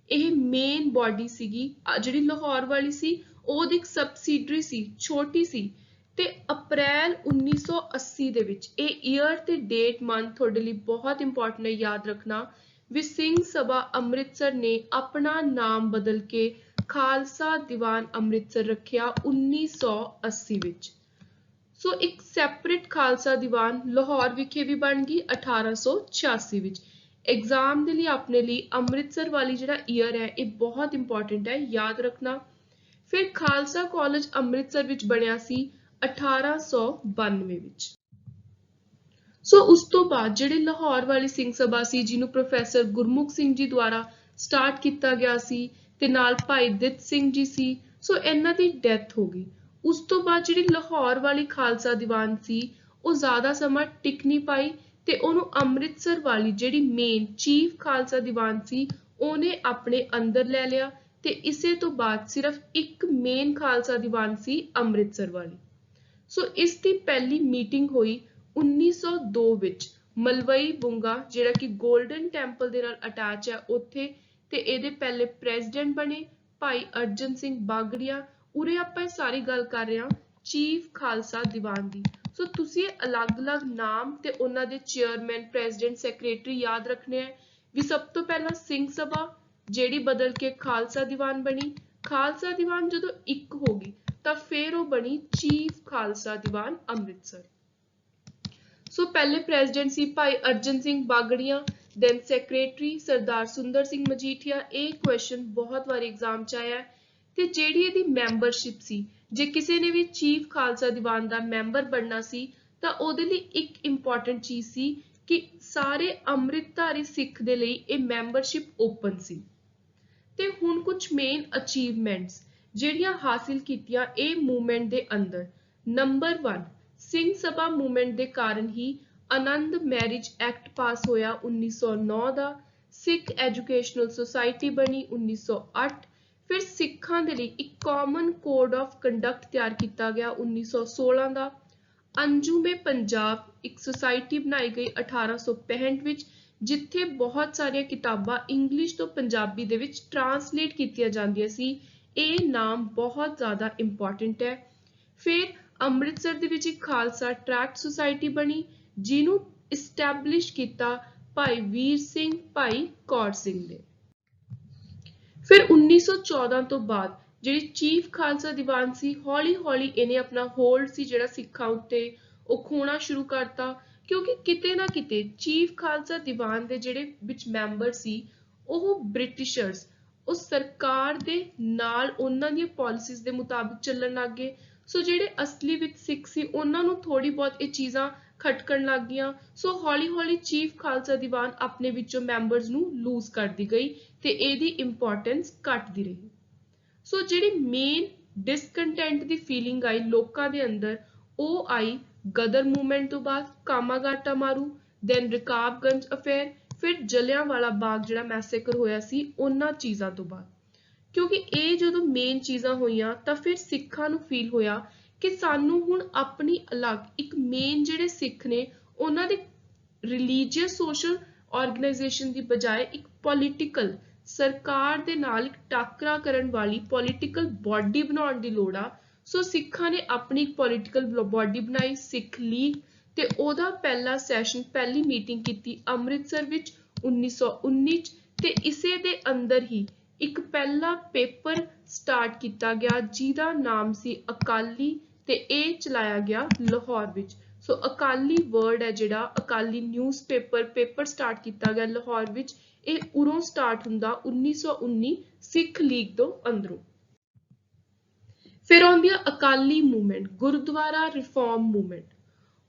ਇਹ ਮੇਨ ਬੋਡੀ ਸੀਗੀ। ਜਿਹੜੀ ਲਾਹੌਰ ਵਾਲੀ ਸੀ ਉਹਦੀ ਇੱਕ ਸਬਸਿਡਰੀ ਸੀ, ਛੋਟੀ ਸੀ ਤੇ ਅਪ੍ਰੈਲ 1980 ਦੇ ਵਿੱਚ ਇਹ ਈਅਰ ਤੇ ਡੇਟ ਮੰਥ ਤੁਹਾਡੇ ਲਈ ਬਹੁਤ ਇੰਪੋਰਟੈਂਟ ਹੈ ਯਾਦ ਰੱਖਣਾ ਵੀ ਸਿੰਘ ਸਭਾ ਅੰਮ੍ਰਿਤਸਰ ਨੇ ਆਪਣਾ ਨਾਮ ਬਦਲ ਕੇ ਖਾਲਸਾ ਦੀਵਾਨ ਅੰਮ੍ਰਿਤਸਰ ਰੱਖਿਆ 1980 ਵਿੱਚ। ਸੋ ਇੱਕ ਸੈਪਰੇਟ ਖਾਲਸਾ ਦੀਵਾਨ ਲਾਹੌਰ ਵਿਖੇ ਵੀ ਬਣ ਗਈ 1886 ਵਿੱਚ। एग्जाम ਦੇ ਲਈ ਆਪਣੇ ਲਈ ਅੰਮ੍ਰਿਤਸਰ ਵਾਲੀ ਜਿਹੜਾ ਈਅਰ ਹੈ ਇਹ ਬਹੁਤ ਇੰਪੋਰਟੈਂਟ ਹੈ ਯਾਦ ਰੱਖਣਾ। ਫਿਰ ਖਾਲਸਾ ਕਾਲਜ ਅੰਮ੍ਰਿਤਸਰ ਵਿੱਚ ਬਣਿਆ ਸੀ 1892 ਵਿੱਚ। ਸੋ ਉਸ ਤੋਂ ਬਾਅਦ ਜਿਹੜੇ ਲਾਹੌਰ ਵਾਲੀ ਸਿੰਘ ਸਭਾ ਸੀ ਜਿਹਨੂੰ ਪ੍ਰੋਫੈਸਰ ਗੁਰਮੁਖ ਸਿੰਘ ਜੀ ਦੁਆਰਾ ਸਟਾਰਟ ਕੀਤਾ ਗਿਆ ਸੀ ਤੇ ਨਾਲ ਭਾਈ ਦਿੱਤ ਸਿੰਘ ਜੀ ਸੀ, ਸੋ ਇਹਨਾਂ ਦੀ ਡੈਥ ਹੋ ਗਈ। ਉਸ ਤੋਂ ਬਾਅਦ ਜਿਹੜੀ ਲਾਹੌਰ ਵਾਲੀ ਖਾਲਸਾ ਦੀਵਾਨ ਸੀ ਉਹ ਜ਼ਿਆਦਾ ਸਮਾਂ ਟਿਕ ਨਹੀਂ ਪਾਈ ਤੇ ਉਹਨੂੰ ਅੰਮ੍ਰਿਤਸਰ ਵਾਲੀ ਜਿਹੜੀ ਮੇਨ ਚੀਫ ਖਾਲਸਾ ਦੀਵਾਨ ਸੀ ਉਹਨੇ ਆਪਣੇ ਅੰਦਰ ਲੈ ਲਿਆ ਤੇ ਇਸੇ ਤੋਂ ਬਾਅਦ ਸਿਰਫ ਇੱਕ ਮੇਨ ਖਾਲਸਾ ਦੀਵਾਨ ਸੀ ਅੰਮ੍ਰਿਤਸਰ ਵਾਲੀ। ਸੋ ਇਸ ਦੀ ਪਹਿਲੀ ਮੀਟਿੰਗ ਹੋਈ 1902 ਵਿੱਚ ਮਲਵਈ ਬੁੰਗਾ ਜਿਹੜਾ ਕਿ ਗੋਲਡਨ ਟੈਂਪਲ ਦੇ ਨਾਲ ਅਟੈਚ ਹੈ ਉੱਥੇ, ਤੇ ਇਹਦੇ ਪਹਿਲੇ ਪ੍ਰੈਜ਼ੀਡੈਂਟ ਬਣੇ ਭਾਈ ਅਰਜਨ ਸਿੰਘ ਬਾਗੜੀਆ। ਉਰੇ ਆਪਾਂ ਇਹ ਸਾਰੀ ਗੱਲ ਕਰ ਰਹੇ ਹਾਂ ਚੀਫ ਖਾਲਸਾ ਦੀਵਾਨ ਦੀ। ਸੋ ਤੁਸੀਂ ਇਹ ਅਲੱਗ-ਅਲੱਗ ਨਾਮ ਤੇ ਉਹਨਾਂ ਦੇ ਚੇਅਰਮੈਨ, ਪ੍ਰੈਜ਼ੀਡੈਂਟ, ਸੈਕਟਰੀ ਯਾਦ ਰੱਖਣੇ ਹੈ ਵੀ ਸਭ ਤੋਂ ਪਹਿਲਾਂ ਸਿੰਘ ਸਭਾ ਜਿਹੜੀ ਬਦਲ ਕੇ ਖਾਲਸਾ ਦੀਵਾਨ ਬਣੀ। ਖਾਲਸਾ ਦੀਵਾਨ ਜਦੋਂ ਇੱਕ ਹੋ ਗਈ ਤਾਂ ਫਿਰ ਉਹ ਬਣੀ ਚੀਫ ਖਾਲਸਾ ਦੀਵਾਨ ਅੰਮ੍ਰਿਤਸਰ। ਸੋ ਪਹਿਲੇ ਪ੍ਰੈਜ਼ੀਡੈਂਟ ਸੀ ਭਾਈ ਅਰਜਨ ਸਿੰਘ ਬਾਗੜੀਆ, ਦੈਨ ਸੈਕਟਰੀ ਸਰਦਾਰ ਸੁੰਦਰ ਸਿੰਘ ਮਜੀਠੀਆ। ਇਹ ਕੁਐਸਚਨ ਬਹੁਤ ਵਾਰ ਐਗਜ਼ਾਮ ਚ ਆਇਆ ਤੇ ਜਿਹੜੀ ਇਹਦੀ ਮੈਂਬਰਸ਼ਿਪ ਸੀ, ਜੇ ਕਿਸੇ ਨੇ ਵੀ ਚੀਫ ਖਾਲਸਾ ਦੀਵਾਨ ਦਾ ਮੈਂਬਰ ਬਣਨਾ ਸੀ ਤਾਂ ਉਹਦੇ ਲਈ ਇੱਕ ਇੰਪੋਰਟੈਂਟ ਚੀਜ਼ ਸੀ ਕਿ ਸਾਰੇ ਅੰਮ੍ਰਿਤਧਾਰੀ ਸਿੱਖ ਦੇ ਲਈ ਇਹ ਮੈਂਬਰਸ਼ਿਪ ਓਪਨ ਸੀ। ਤੇ ਹੁਣ ਕੁਝ ਮੇਨ ਅਚੀਵਮੈਂਟਸ ਜਿਹੜੀਆਂ ਹਾਸਿਲ ਕੀਤੀਆਂ ਇਹ ਮੂਵਮੈਂਟ ਦੇ ਅੰਦਰ। ਨੰਬਰ 1 ਸਿੰਘ ਸਭਾ ਮੂਵਮੈਂਟ ਦੇ ਕਾਰਨ ਹੀ ਆਨੰਦ ਮੈਰਿਜ ਐਕਟ ਪਾਸ ਹੋਇਆ 1909 ਦਾ। ਸਿੱਖ ਐਜੂਕੇਸ਼ਨਲ ਸੁਸਾਇਟੀ ਬਣੀ 1908। ਫਿਰ ਸਿੱਖਾਂ ਦੇ ਲਈ ਇੱਕ ਕਾਮਨ ਕੋਡ ਆਫ ਕੰਡਕਟ ਤਿਆਰ ਕੀਤਾ ਗਿਆ 1916 ਦਾ। ਅੰਜੂਮੇ ਪੰਜਾਬ ਇੱਕ ਸੁਸਾਇਟੀ ਬਣਾਈ ਗਈ 1865 ਵਿੱਚ ਜਿੱਥੇ ਬਹੁਤ ਸਾਰੀਆਂ ਕਿਤਾਬਾਂ ਇੰਗਲਿਸ਼ ਤੋਂ ਪੰਜਾਬੀ ਦੇ ਵਿੱਚ ਟਰਾਂਸਲੇਟ ਕੀਤੀਆਂ ਜਾਂਦੀਆਂ ਸੀ। ਇਹ ਨਾਮ ਬਹੁਤ ਜ਼ਿਆਦਾ ਇੰਪੋਰਟੈਂਟ ਹੈ। ਫਿਰ ਅੰਮ੍ਰਿਤਸਰ ਦੇ ਵਿੱਚ ਇੱਕ ਖਾਲਸਾ ਟਰੈਕਟ ਸੁਸਾਇਟੀ ਬਣੀ ਜਿਹਨੂੰ ਇਸਟੈਬਲਿਸ਼ ਕੀਤਾ ਭਾਈ ਵੀਰ ਸਿੰਘ, ਭਾਈ ਕੌਰ ਸਿੰਘ ਨੇ। ਫਿਰ 1914 ਤੋਂ ਬਾਅਦ ਜਿਹੜੀ ਚੀਫ ਖਾਲਸਾ ਦੀਵਾਨ ਸੀ ਹੌਲੀ ਹੌਲੀ ਇਹਨੇ ਆਪਣਾ ਹੋਲਡ ਸੀ ਜਿਹੜਾ ਸਿੱਖਾਂ ਉੱਤੇ ਉਹ ਖੋਣਾ ਸ਼ੁਰੂ ਕਰਤਾ ਕਿਉਂਕਿ ਕਿਤੇ ਨਾ ਕਿਤੇ ਚੀਫ ਖਾਲਸਾ ਦੀਵਾਨ ਦੇ ਜਿਹੜੇ ਵਿੱਚ ਮੈਂਬਰ ਸੀ ਉਹ ਬ੍ਰਿਟਿਸ਼ਰਸ, ਉਹ ਸਰਕਾਰ ਦੇ ਨਾਲ ਉਹਨਾਂ ਦੀਆਂ ਪਾਲਿਸੀਜ਼ ਦੇ ਮੁਤਾਬਿਕ ਚੱਲਣ ਲੱਗ ਗਏ। ਸੋ ਜਿਹੜੇ ਅਸਲੀ ਵਿੱਚ ਸਿੱਖ ਸੀ ਉਹਨਾਂ ਨੂੰ ਥੋੜੀ ਬਹੁਤ ਇਹ ਚੀਜ਼ਾਂ ਖਟਕਣ ਲੱਗ ਗਈਆਂ। ਸੋ ਹੌਲੀ ਹੌਲੀ ਚੀਫ ਖਾਲਸਾ ਦੀਵਾਨ ਆਪਣੇ ਵਿੱਚੋਂ ਮੈਂਬਰਸ ਨੂੰ ਲੂਜ਼ ਕਰਦੀ ਗਈ ਤੇ ਇਹਦੀ ਇੰਪੋਰਟੈਂਸ ਘਟਦੀ ਰਹੀ। ਸੋ ਜਿਹੜੀ ਮੇਨ ਡਿਸਕੰਟੈਂਟ ਦੀ ਫੀਲਿੰਗ ਆਈ ਲੋਕਾਂ ਦੇ ਅੰਦਰ ਉਹ ਆਈ ਗਦਰ ਮੂਵਮੈਂਟ ਤੋਂ ਬਾਅਦ, ਕਾਮਾਗਾਟਾ ਮਾਰੂ, ਦੈਨ ਰਕਾਬਗੰਜ ਅਫੇਅਰ, ਫਿਰ ਜਲਿਆਂਵਾਲਾ ਬਾਗ ਜਿਹੜਾ ਮੈਸੇਕਰ ਹੋਇਆ ਸੀ ਉਹਨਾਂ ਚੀਜ਼ਾਂ ਤੋਂ ਬਾਅਦ। ਕਿਉਂਕਿ ਇਹ ਜਦੋਂ ਮੇਨ ਚੀਜ਼ਾਂ ਹੋਈਆਂ ਤਾਂ ਫਿਰ ਸਿੱਖਾਂ ਨੂੰ ਫੀਲ ਹੋਇਆ ਕਿ ਸਾਨੂੰ ਹੁਣ ਆਪਣੀ ਅਲੱਗ ਇੱਕ ਮੇਨ ਜਿਹੜੇ ਸਿੱਖ ਨੇ ਉਹਨਾਂ ਦੇ ਰਿਲੀਜੀਅਸ ਸੋਸ਼ਲ ਆਰਗੇਨਾਈਜੇਸ਼ਨ ਦੀ ਬਜਾਏ ਇੱਕ ਪੋਲੀਟੀਕਲ ਸਰਕਾਰ ਦੇ ਨਾਲ ਇੱਕ ਟਾਕਰਾ ਕਰਨ ਵਾਲੀ ਪੋਲੀਟੀਕਲ ਬਾਡੀ ਬਣਾਉਣ ਦੀ ਲੋੜ ਆ। ਸੋ ਸਿੱਖਾਂ ਨੇ ਆਪਣੀ ਇੱਕ ਪੋਲੀਟੀਕਲ ਬਾਡੀ ਬਣਾਈ ਸਿੱਖ ਲੀਗ ਤੇ ਉਹਦਾ ਪਹਿਲਾ ਸੈਸ਼ਨ, ਪਹਿਲੀ ਮੀਟਿੰਗ ਕੀਤੀ ਅੰਮ੍ਰਿਤਸਰ ਵਿੱਚ 1919 ਚ ਤੇ ਇਸੇ ਦੇ ਅੰਦਰ ਹੀ ਇੱਕ ਪਹਿਲਾ ਪੇਪਰ ਸਟਾਰਟ ਕੀਤਾ ਗਿਆ ਜਿਹਦਾ ਨਾਮ ਸੀ ਅਕਾਲੀ ਤੇ ਇਹ ਚਲਾਇਆ ਗਿਆ ਲਾਹੌਰ ਵਿੱਚ। ਸੋ ਅਕਾਲੀ ਵਰਡ ਹੈ ਜਿਹੜਾ ਅਕਾਲੀ ਨਿਊਜ਼ਪੇਪਰ ਸਟਾਰਟ ਕੀਤਾ ਗਿਆ ਲਾਹੌਰ ਵਿੱਚ। ਇਹ ਉਰੋਂ ਸਟਾਰਟ ਹੁੰਦਾ 1919 सिख लीग तो अंदरों। फिर आउंदी है Akali movement, gurdwara reform movement.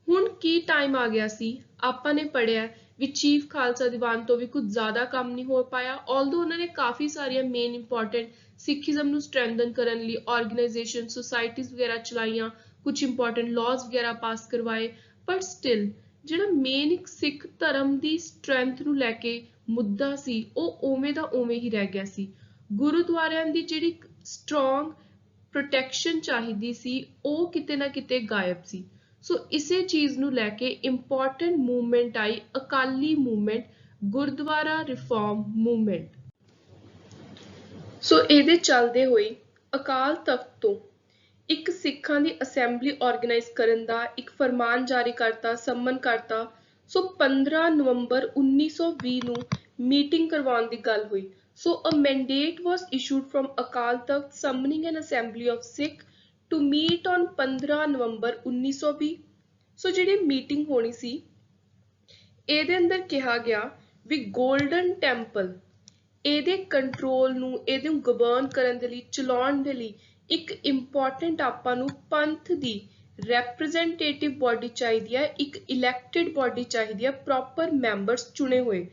ਹੁਣ ਕੀ ਟਾਈਮ ਆ ਗਿਆ ਸੀ, ਆਪਾਂ ਨੇ ਪੜਿਆ ਵੀ ਚੀਫ ਖਾਲਸਾ ਦੀਵਾਨ ਤੋਂ ਵੀ ਕੁਝ ਜ਼ਿਆਦਾ ਕੰਮ ਨਹੀਂ ਹੋ ਪਾਇਆ, ਆਲਦੋ ਉਹਨਾਂ ਨੇ ਕਾਫੀ ਸਾਰੀਆਂ ਮੇਨ ਇੰਪੋਰਟੈਂਟ ਸਿੱਖੀਜ਼ਮ ਨੂੰ ਸਟਰੈਂਥਨ ਕਰਨ ਲਈ ਆਰਗੇਨਾਈਜੇਸ਼ਨ ਸੁਸਾਇਟੀਜ਼ ਵਗੈਰਾ ਚਲਾਈਆਂ, ਕੁਝ ਇੰਪੋਰਟੈਂਟ ਲਾਜ਼ ਵਗੈਰਾ ਪਾਸ ਕਰਵਾਏ, ਪਰ ਸਟਿਲ ਜਿਹੜਾ ਮੇਨ ਇੱਕ ਸਿੱਖ ਧਰਮ ਦੀ ਸਟਰੈਂਥ ਨੂੰ ਲੈ ਕੇ ਮੁੱਦਾ ਸੀ ਉਹ ਉਵੇਂ ਦਾ ਉਵੇਂ ਹੀ ਰਹਿ ਗਿਆ ਸੀ। ਗੁਰਦੁਆਰਿਆਂ ਦੀ ਜਿਹੜੀ ਸਟਰੋਂਗ ਪ੍ਰੋਟੈਕਸ਼ਨ ਚਾਹੀਦੀ ਸੀ ਉਹ ਕਿਤੇ ਨਾ ਕਿਤੇ ਗਾਇਬ ਸੀ। ਸੋ ਇਸੇ ਚੀਜ਼ ਨੂੰ ਲੈ ਕੇ ਇੰਪੋਰਟੈਂਟ ਮੂਵਮੈਂਟ ਆਈ Akali movement, Gurdwara reform movement. So ਇਹਦੇ ਚੱਲਦੇ ਹੋਏ ਅਕਾਲ ਤਖਤ ਤੋਂ ਇੱਕ ਸਿੱਖਾਂ ਦੀ ਅਸੈਂਬਲੀ ਆਰਗੇਨਾਈਜ਼ ਕਰਨ ਦਾ ਇੱਕ ਫਰਮਾਨ ਜਾਰੀ ਕਰਤਾ, ਸੰਮਨ ਕਰਤਾ। ਸੋ 15 ਨਵੰਬਰ 1920 ਨੂੰ ਮੀਟਿੰਗ ਕਰਵਾਉਣ ਦੀ ਗੱਲ ਹੋਈ। So a mandate was issued from Akal Takht summoning an assembly of Sikh to meet on 15 ਨਵੰਬਰ 1920। ਸੋ ਜਿਹੜੀ ਮੀਟਿੰਗ ਹੋਣੀ ਸੀ ਇਹਦੇ ਅੰਦਰ ਕਿਹਾ ਗਿਆ ਵੀ ਗੋਲਡਨ ਟੈਂਪਲ ਇਹਦੇ ਕੰਟਰੋਲ ਨੂੰ, ਇਹਦੇ ਨੂੰ ਗਵਰਨ ਕਰਨ ਦੇ ਲਈ, ਚਲਾਉਣ ਦੇ ਲਈ ਇੱਕ ਇੰਪੋਰਟੈਂਟ ਆਪਾਂ ਨੂੰ ਪੰਥ ਦੀ ਰੈਪਰੈਜ਼ੈਂਟੇਟਿਵ ਬੋਡੀ ਚਾਹੀਦੀ ਹੈ, ਇੱਕ ਇਲੈਕਟਿਡ ਬੋਡੀ ਚਾਹੀਦੀ ਹੈ, ਪ੍ਰੋਪਰ ਮੈਂਬਰਸ ਚੁਣੇ ਹੋਏ।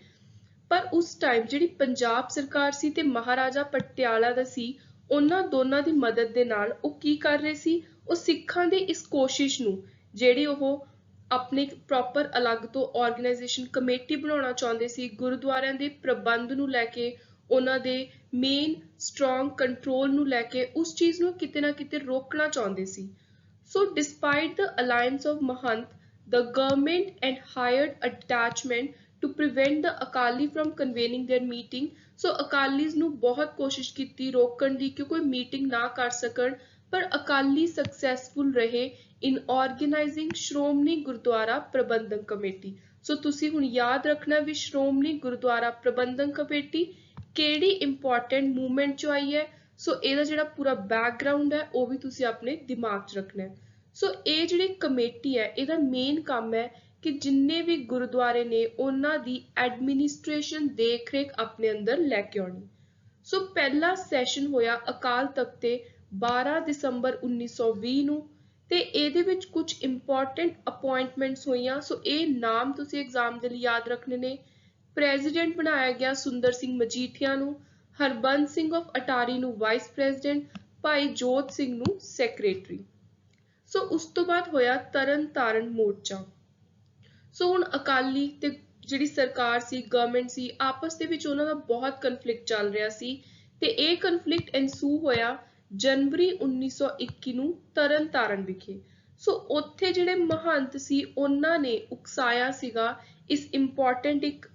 ਪਰ ਉਸ ਟਾਈਮ ਜਿਹੜੀ ਪੰਜਾਬ ਸਰਕਾਰ ਸੀ ਤੇ ਮਹਾਰਾਜਾ ਪਟਿਆਲਾ ਦਾ ਸੀ, ਉਹਨਾਂ ਦੋਨਾਂ ਦੀ ਮਦਦ ਦੇ ਨਾਲ ਉਹ ਕੀ ਕਰ ਰਹੇ ਸੀ, ਉਹ ਸਿੱਖਾਂ ਦੀ ਇਸ ਕੋਸ਼ਿਸ਼ ਨੂੰ ਜਿਹੜੀ ਉਹ ਆਪਣੇ ਪ੍ਰੋਪਰ ਅਲੱਗ ਤੋਂ ਆਰਗੇਨਾਈਜੇਸ਼ਨ ਕਮੇਟੀ ਬਣਾਉਣਾ ਚਾਹੁੰਦੇ ਸੀ, ਗੁਰਦੁਆਰਿਆਂ ਦੇ ਪ੍ਰਬੰਧ ਨੂੰ ਲੈ ਕੇ, ਉਹਨਾਂ ਦੇ ਮੇਨ ਸਟਰੋਂਗ ਕੰਟਰੋਲ ਨੂੰ ਲੈ ਕੇ ਉਸ ਚੀਜ਼ ਨੂੰ ਕਿਤੇ ਨਾ ਕਿਤੇ ਰੋਕਣਾ ਚਾਹੁੰਦੇ ਸੀ। So despite the alliance of mahant, the government and hired a detachment to prevent the Akali from convening their meeting। So Akalis ਨੂੰ ਬਹੁਤ ਕੋਸ਼ਿਸ਼ ਕੀਤੀ ਰੋਕਣ ਦੀ ਕਿ ਕੋਈ ਮੀਟਿੰਗ ਨਾ ਕਰ ਸਕਣ, ਪਰ ਅਕਾਲੀ ਸਕਸੈਸਫੁਲ ਰਹੇ in organizing Shiromani Gurdwara Prabandhak committee. So ਤੁਸੀਂ ਹੁਣ ਯਾਦ ਰੱਖਣਾ ਵੀ ਸ਼੍ਰੋਮਣੀ ਗੁਰਦੁਆਰਾ ਪ੍ਰਬੰਧਕ ਕਮੇਟੀ ਕਿਹੜੀ ਇੰਪੋਰਟੈਂਟ ਮੂਵਮੈਂਟ ਚੋਂ ਆਈ ਹੈ। ਸੋ ਇਹਦਾ ਜਿਹੜਾ ਪੂਰਾ ਬੈਕਗਰਾਉਂਡ ਹੈ ਉਹ ਵੀ ਤੁਸੀਂ ਆਪਣੇ ਦਿਮਾਗ 'ਚ ਰੱਖਣਾ ਹੈ। ਸੋ ਇਹ ਜਿਹੜੀ ਕਮੇਟੀ ਹੈ ਇਹਦਾ ਮੇਨ ਕੰਮ ਹੈ ਕਿ ਜਿੰਨੇ ਵੀ ਗੁਰਦੁਆਰੇ ਨੇ ਉਹਨਾਂ ਦੀ ਐਡਮਿਨਿਸਟ੍ਰੇਸ਼ਨ ਦੇਖ-ਰੇਖ ਆਪਣੇ ਅੰਦਰ ਲੈ ਕੇ ਆਉਣੀ। ਸੋ ਪਹਿਲਾ ਸੈਸ਼ਨ ਹੋਇਆ ਅਕਾਲ ਤਖਤ ਤੇ 12 ਦਸੰਬਰ 1920 ਨੂੰ ਤੇ ਇਹਦੇ ਵਿੱਚ ਕੁਝ ਇੰਪੋਰਟੈਂਟ ਅਪਾਇੰਟਮੈਂਟਸ ਹੋਈਆਂ। ਸੋ ਇਹ ਨਾਮ ਤੁਸੀਂ ਐਗਜ਼ਾਮ ਦੇ ਲਈ ਯਾਦ ਰੱਖਣੇ ਨੇ। ਪ੍ਰੈਜ਼ੀਡੈਂਟ ਬਣਾਇਆ ਗਿਆ ਸੁੰਦਰ ਸਿੰਘ ਮਜੀਠੀਆ ਨੂੰ, ਹਰਬੰਸ ਸਿੰਘ ਆਫ ਅਟਾਰੀ ਨੂੰ ਵਾਈਸ ਪ੍ਰੈਜ਼ੀਡੈਂਟ, ਭਾਈ ਜੋਤ ਸਿੰਘ ਨੂੰ ਸੈਕਟਰੀ। ਸੋ ਉਸ ਤੋਂ ਬਾਅਦ ਹੋਇਆ ਤਰਨ ਤਾਰਨ ਮੋਰਚਾ। ਸੋ ਹੁਣ ਅਕਾਲੀ ਤੇ ਜਿਹੜੀ ਸਰਕਾਰ ਸੀ, ਗਵਰਨਮੈਂਟ ਸੀ, ਆਪਸ ਦੇ ਵਿੱਚ ਉਹਨਾਂ ਦਾ ਬਹੁਤ ਕਨਫਲਿਕਟ ਚੱਲ ਰਿਹਾ ਸੀ ਤੇ ਇਹ ਕਨਫਲਿਕਟ ਇਨਸੂ ਹੋਇਆ ਜਨਵਰੀ 1921 ਨੂੰ ਤਰਨ ਤਾਰਨ ਵਿਖੇ। ਸੋ ਉੱਥੇ ਜਿਹੜੇ ਮਹੰਤ ਸੀ ਉਹਨਾਂ ਨੇ ਉਕਸਾਇਆ ਸੀਗਾ ਇਸ ਇੰਪੋਰਟੈਂਟ ਇੱਕ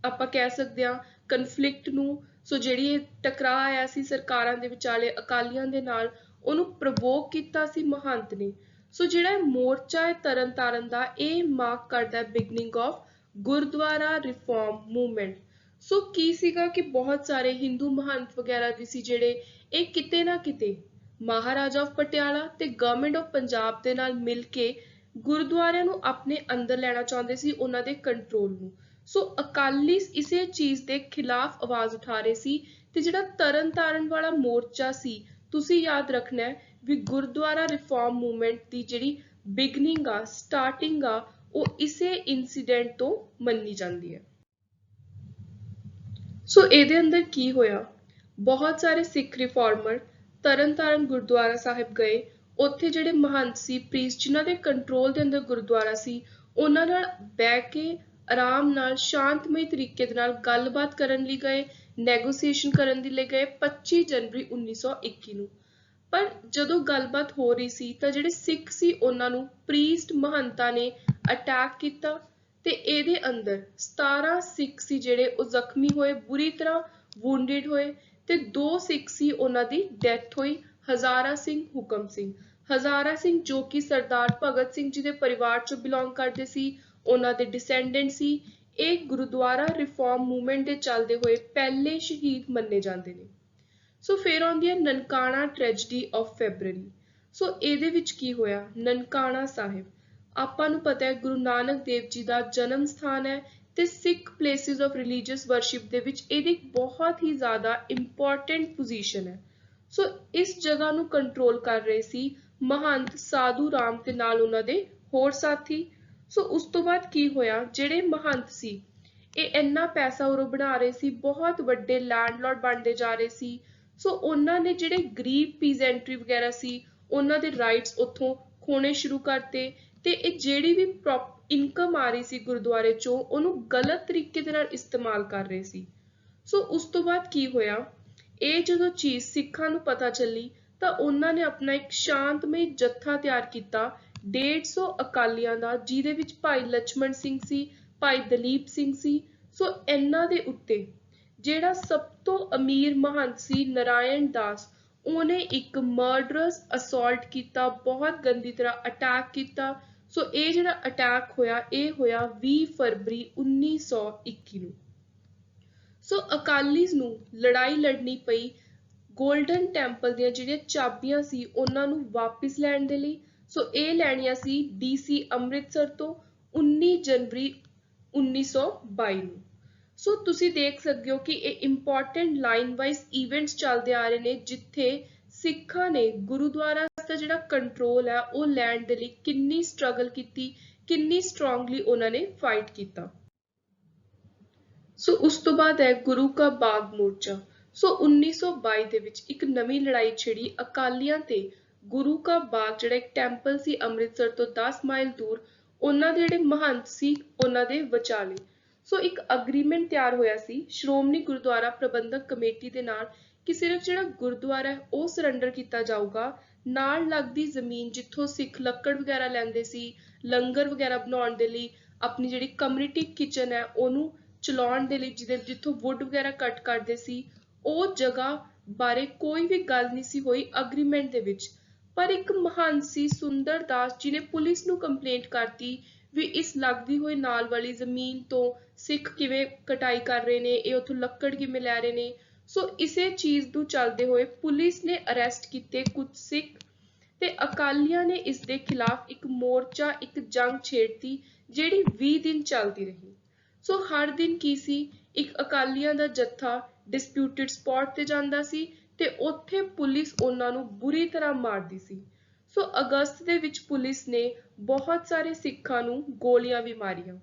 ਆਪਾਂ ਕਹਿ ਸਕਦੇ ਹਾਂ ਕਨਫਲਿਕਟ ਨੂੰ। ਸੋ ਜਿਹੜੀ ਇਹ ਟਕਰਾਅ ਆਇਆ ਸੀ ਸਰਕਾਰਾਂ ਦੇ ਵਿਚਾਲੇ ਅਕਾਲੀਆਂ ਦੇ ਨਾਲ, ਉਹਨੂੰ ਪ੍ਰਵੋਕ ਕੀਤਾ ਸੀ ਮਹੰਤ ਨੇ। ਸੋ ਜਿਹੜਾ ਮੋਰਚਾ ਹੈ ਤਰਨ ਤਾਰਨ ਦਾ, ਇਹ ਮਾਰਕ ਕਰਦਾ beginning of Gurdwara reform movement. So ਕੀ ਸੀਗਾ ਕਿ ਬਹੁਤ ਸਾਰੇ ਹਿੰਦੂ ਮਹੰਤ ਵਗੈਰਾ ਵੀ ਸੀ ਜਿਹੜੇ ਇਹ ਕਿਤੇ ਨਾ ਕਿਤੇ ਮਹਾਰਾਜਾ ਆਫ ਪਟਿਆਲਾ ਤੇ ਗਵਰਨਮੈਂਟ ਆਫ ਪੰਜਾਬ ਦੇ ਨਾਲ ਮਿਲ ਕੇ ਗੁਰਦੁਆਰਿਆਂ ਨੂੰ ਆਪਣੇ ਅੰਦਰ ਲੈਣਾ ਚਾਹੁੰਦੇ ਸੀ, ਉਹਨਾਂ ਦੇ ਕੰਟਰੋਲ ਨੂੰ। ਸੋ ਅਕਾਲੀ ਇਸੇ ਚੀਜ਼ ਦੇ ਖਿਲਾਫ ਆਵਾਜ਼ ਉਠਾ ਰਹੇ ਸੀ ਤੇ ਜਿਹੜਾ ਤਰਨ ਤਾਰਨ ਵਾਲਾ ਮੋਰਚਾ ਸੀ, ਤੁਸੀਂ ਯਾਦ ਰੱਖਣਾ ਹੈ ਵੀ ਗੁਰਦੁਆਰਾ ਰਿਫਾਰਮ ਮੂਵਮੈਂਟ ਦੀ ਜਿਹੜੀ ਬਿਗਨਿੰਗ ਆ, ਸਟਾਰਟਿੰਗ ਆ, ਉਹ ਇਸੇ ਇਨਸੀਡੈਂਟ ਤੋਂ ਮੰਨੀ ਜਾਂਦੀ ਹੈ। ਸੋ ਇਹਦੇ ਅੰਦਰ ਕੀ ਹੋਇਆ, ਬਹੁਤ ਸਾਰੇ ਸਿੱਖ ਰਿਫਾਰਮਰ ਤਰਨ ਤਾਰਨ ਗੁਰਦੁਆਰਾ ਸਾਹਿਬ ਗਏ। ਉੱਥੇ ਜਿਹੜੇ ਮਹੰਤ ਸੀ, ਪ੍ਰੀਸਟ ਜਿਨ੍ਹਾਂ ਦੇ ਕੰਟਰੋਲ ਦੇ ਅੰਦਰ ਗੁਰਦੁਆਰਾ ਸੀ, ਉਹਨਾਂ ਨਾਲ ਬਹਿ ਕੇ ਆਰਾਮ ਨਾਲ ਸ਼ਾਂਤਮਈ ਤਰੀਕੇ ਦੇ ਨਾਲ ਗੱਲਬਾਤ ਕਰਨ ਲਈ ਗਏ, ਨੈਗੋਸੀਏਸ਼ਨ ਕਰਨ ਦੇ ਲਈ ਗਏ 25 ਜਨਵਰੀ 1921 ਨੂੰ। ਪਰ ਜਦੋਂ ਗੱਲਬਾਤ ਹੋ ਰਹੀ ਸੀ ਤਾਂ ਜਿਹੜੇ ਸਿੱਖ ਸੀ ਉਹਨਾਂ ਨੂੰ ਪ੍ਰੀਸਟ ਮਹੰਤਾਂ ਨੇ ਅਟੈਕ ਕੀਤਾ ਤੇ ਇਹਦੇ ਅੰਦਰ 17 ਸਿੱਖ ਸੀ ਜਿਹੜੇ ਉਹ ਜ਼ਖਮੀ ਹੋਏ, ਬੁਰੀ ਤਰ੍ਹਾਂ ਵੂਨਡਡ ਹੋਏ ਤੇ 2 ਸਿੱਖ ਸੀ ਉਹਨਾਂ ਦੀ ਡੈਥ ਹੋਈ, ਹਜ਼ਾਰਾ ਸਿੰਘ, ਹੁਕਮ ਸਿੰਘ। ਹਜ਼ਾਰਾ ਸਿੰਘ ਜੋ ਕਿ ਸਰਦਾਰ ਭਗਤ ਸਿੰਘ ਜੀ ਦੇ ਪਰਿਵਾਰ ਚੋਂ ਬਿਲੋਂਗ ਕਰਦੇ ਸੀ, ਉਹਨਾਂ ਦੇ ਡਿਸੈਂਡੈਂਟ ਸੀ। ਇਹ ਗੁਰਦੁਆਰਾ ਰਿਫਾਰਮ ਮੂਵਮੈਂਟ ਦੇ ਚੱਲਦੇ ਹੋਏ ਪਹਿਲੇ ਸ਼ਹੀਦ ਮੰਨੇ ਜਾਂਦੇ ਨੇ। ਸੋ ਫਿਰ ਆਉਂਦੀ ਹੈ ਨਨਕਾਣਾ ਟ੍ਰੈਜਡੀ ਆਫ ਫੈਬਰਰੀ। ਸੋ ਇਹਦੇ ਵਿੱਚ ਕੀ ਹੋਇਆ, ਨਨਕਾਣਾ ਸਾਹਿਬ ਆਪਾਂ ਨੂੰ ਪਤਾ ਹੈ ਗੁਰੂ ਨਾਨਕ ਦੇਵ ਜੀ ਦਾ ਜਨਮ ਸਥਾਨ ਹੈ ਤੇ ਸਿੱਖ ਪਲੇਸਿਸ ਆਫ ਰਿਲੀਜੀਅਸ ਵਰਸ਼ਿਪ ਦੇ ਵਿੱਚ ਇਹਦੀ ਬਹੁਤ ਹੀ ਜ਼ਿਆਦਾ ਇੰਪੋਰਟੈਂਟ ਪੋਜੀਸ਼ਨ ਹੈ। ਸੋ ਇਸ ਜਗ੍ਹਾ ਨੂੰ ਕੰਟਰੋਲ ਕਰ ਰਹੇ ਸੀ ਮਹੰਤ ਸਾਧੂ ਰਾਮ ਤੇ ਨਾਲ ਉਹਨਾਂ ਦੇ ਹੋਰ ਸਾਥੀ। ਸੋ ਉਸ ਤੋਂ ਬਾਅਦ ਕੀ ਹੋਇਆ, ਜਿਹੜੇ ਮਹੰਤ ਸੀ ਇਹ ਇੰਨਾ ਪੈਸਾ ਉਰੋਂ ਬਣਾ ਰਹੇ ਸੀ, ਬਹੁਤ ਵੱਡੇ ਲੈਂਡਲॉर्ड ਬਣਦੇ ਜਾ ਰਹੇ ਸੀ। ਸੋ ਉਹਨਾਂ ਨੇ ਜਿਹੜੇ ਗਰੀਬ ਪੀਜ਼ੈਂਟਰੀ ਵਗੈਰਾ ਸੀ ਉਹਨਾਂ ਦੇ ਰਾਈਟਸ ਉੱਥੋਂ ਖੋਣੇ ਸ਼ੁਰੂ ਕਰਤੇ ਤੇ ਇਹ ਜਿਹੜੀ ਵੀ ਇਨਕਮ ਆ ਰਹੀ ਸੀ ਗੁਰਦੁਆਰੇ ਚੋਂ ਉਹਨੂੰ ਗਲਤ ਤਰੀਕੇ ਦੇ ਨਾਲ ਇਸਤੇਮਾਲ ਕਰ ਰਹੇ ਸੀ। ਸੋ ਉਸ ਤੋਂ ਬਾਅਦ ਕੀ ਹੋਇਆ, ਇਹ ਜਦੋਂ ਚੀਜ਼ ਸਿੱਖਾਂ ਨੂੰ ਪਤਾ ਚੱਲੀ ਤਾਂ ਉਹਨਾਂ ਨੇ ਆਪਣਾ ਇੱਕ ਸ਼ਾਂਤਮਈ ਜੱਥਾ ਤਿਆਰ ਕੀਤਾ 150 ਅਕਾਲੀਆਂ ਦਾ, ਜਿਹਦੇ ਵਿੱਚ ਭਾਈ ਲਛਮਣ ਸਿੰਘ ਸੀ, ਭਾਈ ਦਲੀਪ ਸਿੰਘ ਸੀ। ਸੋ ਇਹਨਾਂ ਦੇ ਉੱਤੇ ਜਿਹੜਾ ਸਭ ਤੋਂ ਅਮੀਰ ਮਹੰਤ ਸੀ ਨਾਰਾਇਣ ਦਾਸ, ਉਹਨੇ ਇੱਕ ਮਰਡਰਸ ਅਸੌਲਟ ਕੀਤਾ, ਬਹੁਤ ਗੰਦੀ ਤਰ੍ਹਾਂ ਅਟੈਕ ਕੀਤਾ। ਸੋ ਇਹ ਜਿਹੜਾ ਅਟੈਕ ਹੋਇਆ ਇਹ ਹੋਇਆ 20 ਫਰਵਰੀ 1921 ਨੂੰ। ਸੋ ਅਕਾਲੀਜ਼ ਨੂੰ ਲੜਾਈ ਲੜਨੀ ਪਈ ਗੋਲਡਨ ਟੈਂਪਲ ਦੀਆਂ ਜਿਹੜੀਆਂ ਚਾਬੀਆਂ ਸੀ ਉਹਨਾਂ ਨੂੰ ਵਾਪਿਸ ਲੈਣ ਦੇ ਲਈ। ਸੋ ਇਹ ਲੈਣੀਆਂ ਸੀ DC ਅੰਮ੍ਰਿਤਸਰ ਤੋਂ 19 ਜਨਵਰੀ 1922 ਨੂੰ। ਸੋ ਤੁਸੀਂ ਦੇਖ ਸਕਦੇ ਹੋ ਕਿ ਇਹ ਇੰਪੋਰਟੈਂਟ ਲਾਈਨ ਵਾਈਜ਼ ਇਵੈਂਟਸ ਚੱਲਦੇ ਆ ਰਹੇ ਨੇ ਜਿੱਥੇ ਸਿੱਖਾਂ ਨੇ ਗੁਰੂਦੁਆਰਾ ਦਾ ਜਿਹੜਾ ਕੰਟਰੋਲ ਹੈ ਉਹ ਲੈਣ ਦੇ ਲਈ ਕਿੰਨੀ ਸਟਰਗਲ ਕੀਤੀ, ਕਿੰਨੀ ਸਟਰੋਂਗਲੀ ਉਹਨਾਂ ਨੇ ਫਾਈਟ ਕੀਤਾ। ਸੋ ਉਸ ਤੋਂ ਬਾਅਦ ਹੈ ਗੁਰੂ ਕਾ ਬਾਗ ਮੋਰਚਾ। ਸੋ 1922 ਦੇ ਵਿੱਚ ਇੱਕ ਨਵੀਂ ਲੜਾਈ ਛਿੜੀ ਅਕਾਲੀਆਂ ਤੇ ਗੁਰੂ ਕਾ ਬਾਗ, ਜਿਹੜਾ ਇੱਕ ਟੈਂਪਲ ਸੀ ਅੰਮ੍ਰਿਤਸਰ ਤੋਂ 10 ਮਾਈਲ ਦੂਰ, ਉਹਨਾਂ ਦੇ ਜਿਹੜੇ ਮਹੰਤ ਸੀ ਉਹਨਾਂ ਦੇ ਵਿਚਾਲੇ। ਸੋ ਇੱਕ ਅਗਰੀਮੈਂਟ ਤਿਆਰ ਹੋਇਆ ਸੀ ਸ਼੍ਰੋਮਣੀ ਗੁਰਦੁਆਰਾ ਪ੍ਰਬੰਧਕ ਕਮੇਟੀ ਦੇ ਨਾਲ ਕਿ ਸਿਰਫ ਜਿਹੜਾ ਗੁਰਦੁਆਰਾ ਹੈ ਉਹ ਸਰੈਂਡਰ ਕੀਤਾ ਜਾਊਗਾ, ਨਾਲ ਲੱਗਦੀ ਜ਼ਮੀਨ ਜਿੱਥੋਂ ਸਿੱਖ ਲੱਕੜ ਵਗੈਰਾ ਲੈਂਦੇ ਸੀ ਲੰਗਰ ਵਗੈਰਾ ਬਣਾਉਣ ਦੇ ਲਈ, ਆਪਣੀ ਜਿਹੜੀ ਕਮਿਊਨਿਟੀ ਕਿਚਨ ਹੈ ਉਹਨੂੰ ਚਲਾਉਣ ਦੇ ਲਈ, ਜਿੱਥੋਂ ਵੁੱਡ ਵਗੈਰਾ ਕੱਟ ਕਰਦੇ ਸੀ, ਉਹ ਜਗ੍ਹਾ ਬਾਰੇ ਕੋਈ ਵੀ ਗੱਲ ਨਹੀਂ ਸੀ ਹੋਈ ਅਗਰੀਮੈਂਟ ਦੇ ਵਿੱਚ। ਪਰ ਇੱਕ ਮਹੰਤ ਸੀ ਸੁੰਦਰ ਦਾਸ ਜੀ ਨੇ ਪੁਲਿਸ ਨੂੰ ਕੰਪਲੇਂਟ ਕਰਤੀ ਵੀ ਇਸ ਲੱਗਦੀ ਹੋਈ ਨਾਲ ਵਾਲੀ ਜ਼ਮੀਨ ਤੋਂ ਸਿੱਖ ਕਿਵੇਂ ਕਟਾਈ ਕਰ ਰਹੇ ਨੇ, ਇਹ ਉੱਥੋਂ ਲੱਕੜ ਕਿਵੇਂ ਲੈ ਰਹੇ ਨੇ। ਸੋ ਇਸੇ ਚੀਜ਼ ਨੂੰ ਚੱਲਦੇ ਹੋਏ ਪੁਲਿਸ ਨੇ ਅਰੈਸਟ ਕੀਤੇ ਕੁਝ ਸਿੱਖ ਤੇ ਅਕਾਲੀਆਂ ਨੇ ਇਸ ਦੇ ਖਿਲਾਫ ਇੱਕ ਮੋਰਚਾ, ਇੱਕ ਜੰਗ ਛੇੜਤੀ ਜਿਹੜੀ 20 ਦਿਨ ਚੱਲਦੀ ਰਹੀ। ਸੋ ਹਰ ਦਿਨ ਕੀ ਸੀ, ਇੱਕ ਅਕਾਲੀਆਂ ਦਾ ਜੱਥਾ ਡਿਸਪਿਊਟਡ ਸਪੌਟ ਤੇ ਜਾਂਦਾ ਸੀ ਤੇ ਉੱਥੇ ਪੁਲਿਸ ਉਹਨਾਂ ਨੂੰ ਬੁਰੀ ਤਰ੍ਹਾਂ ਮਾਰਦੀ ਸੀ। ਸੋ ਅਗਸਤ ਦੇ ਵਿੱਚ ਪੁਲਿਸ ਨੇ ਬਹੁਤ ਸਾਰੇ ਸਿੱਖਾਂ ਨੂੰ ਗੋਲੀਆਂ ਵੀ ਮਾਰੀਆਂ।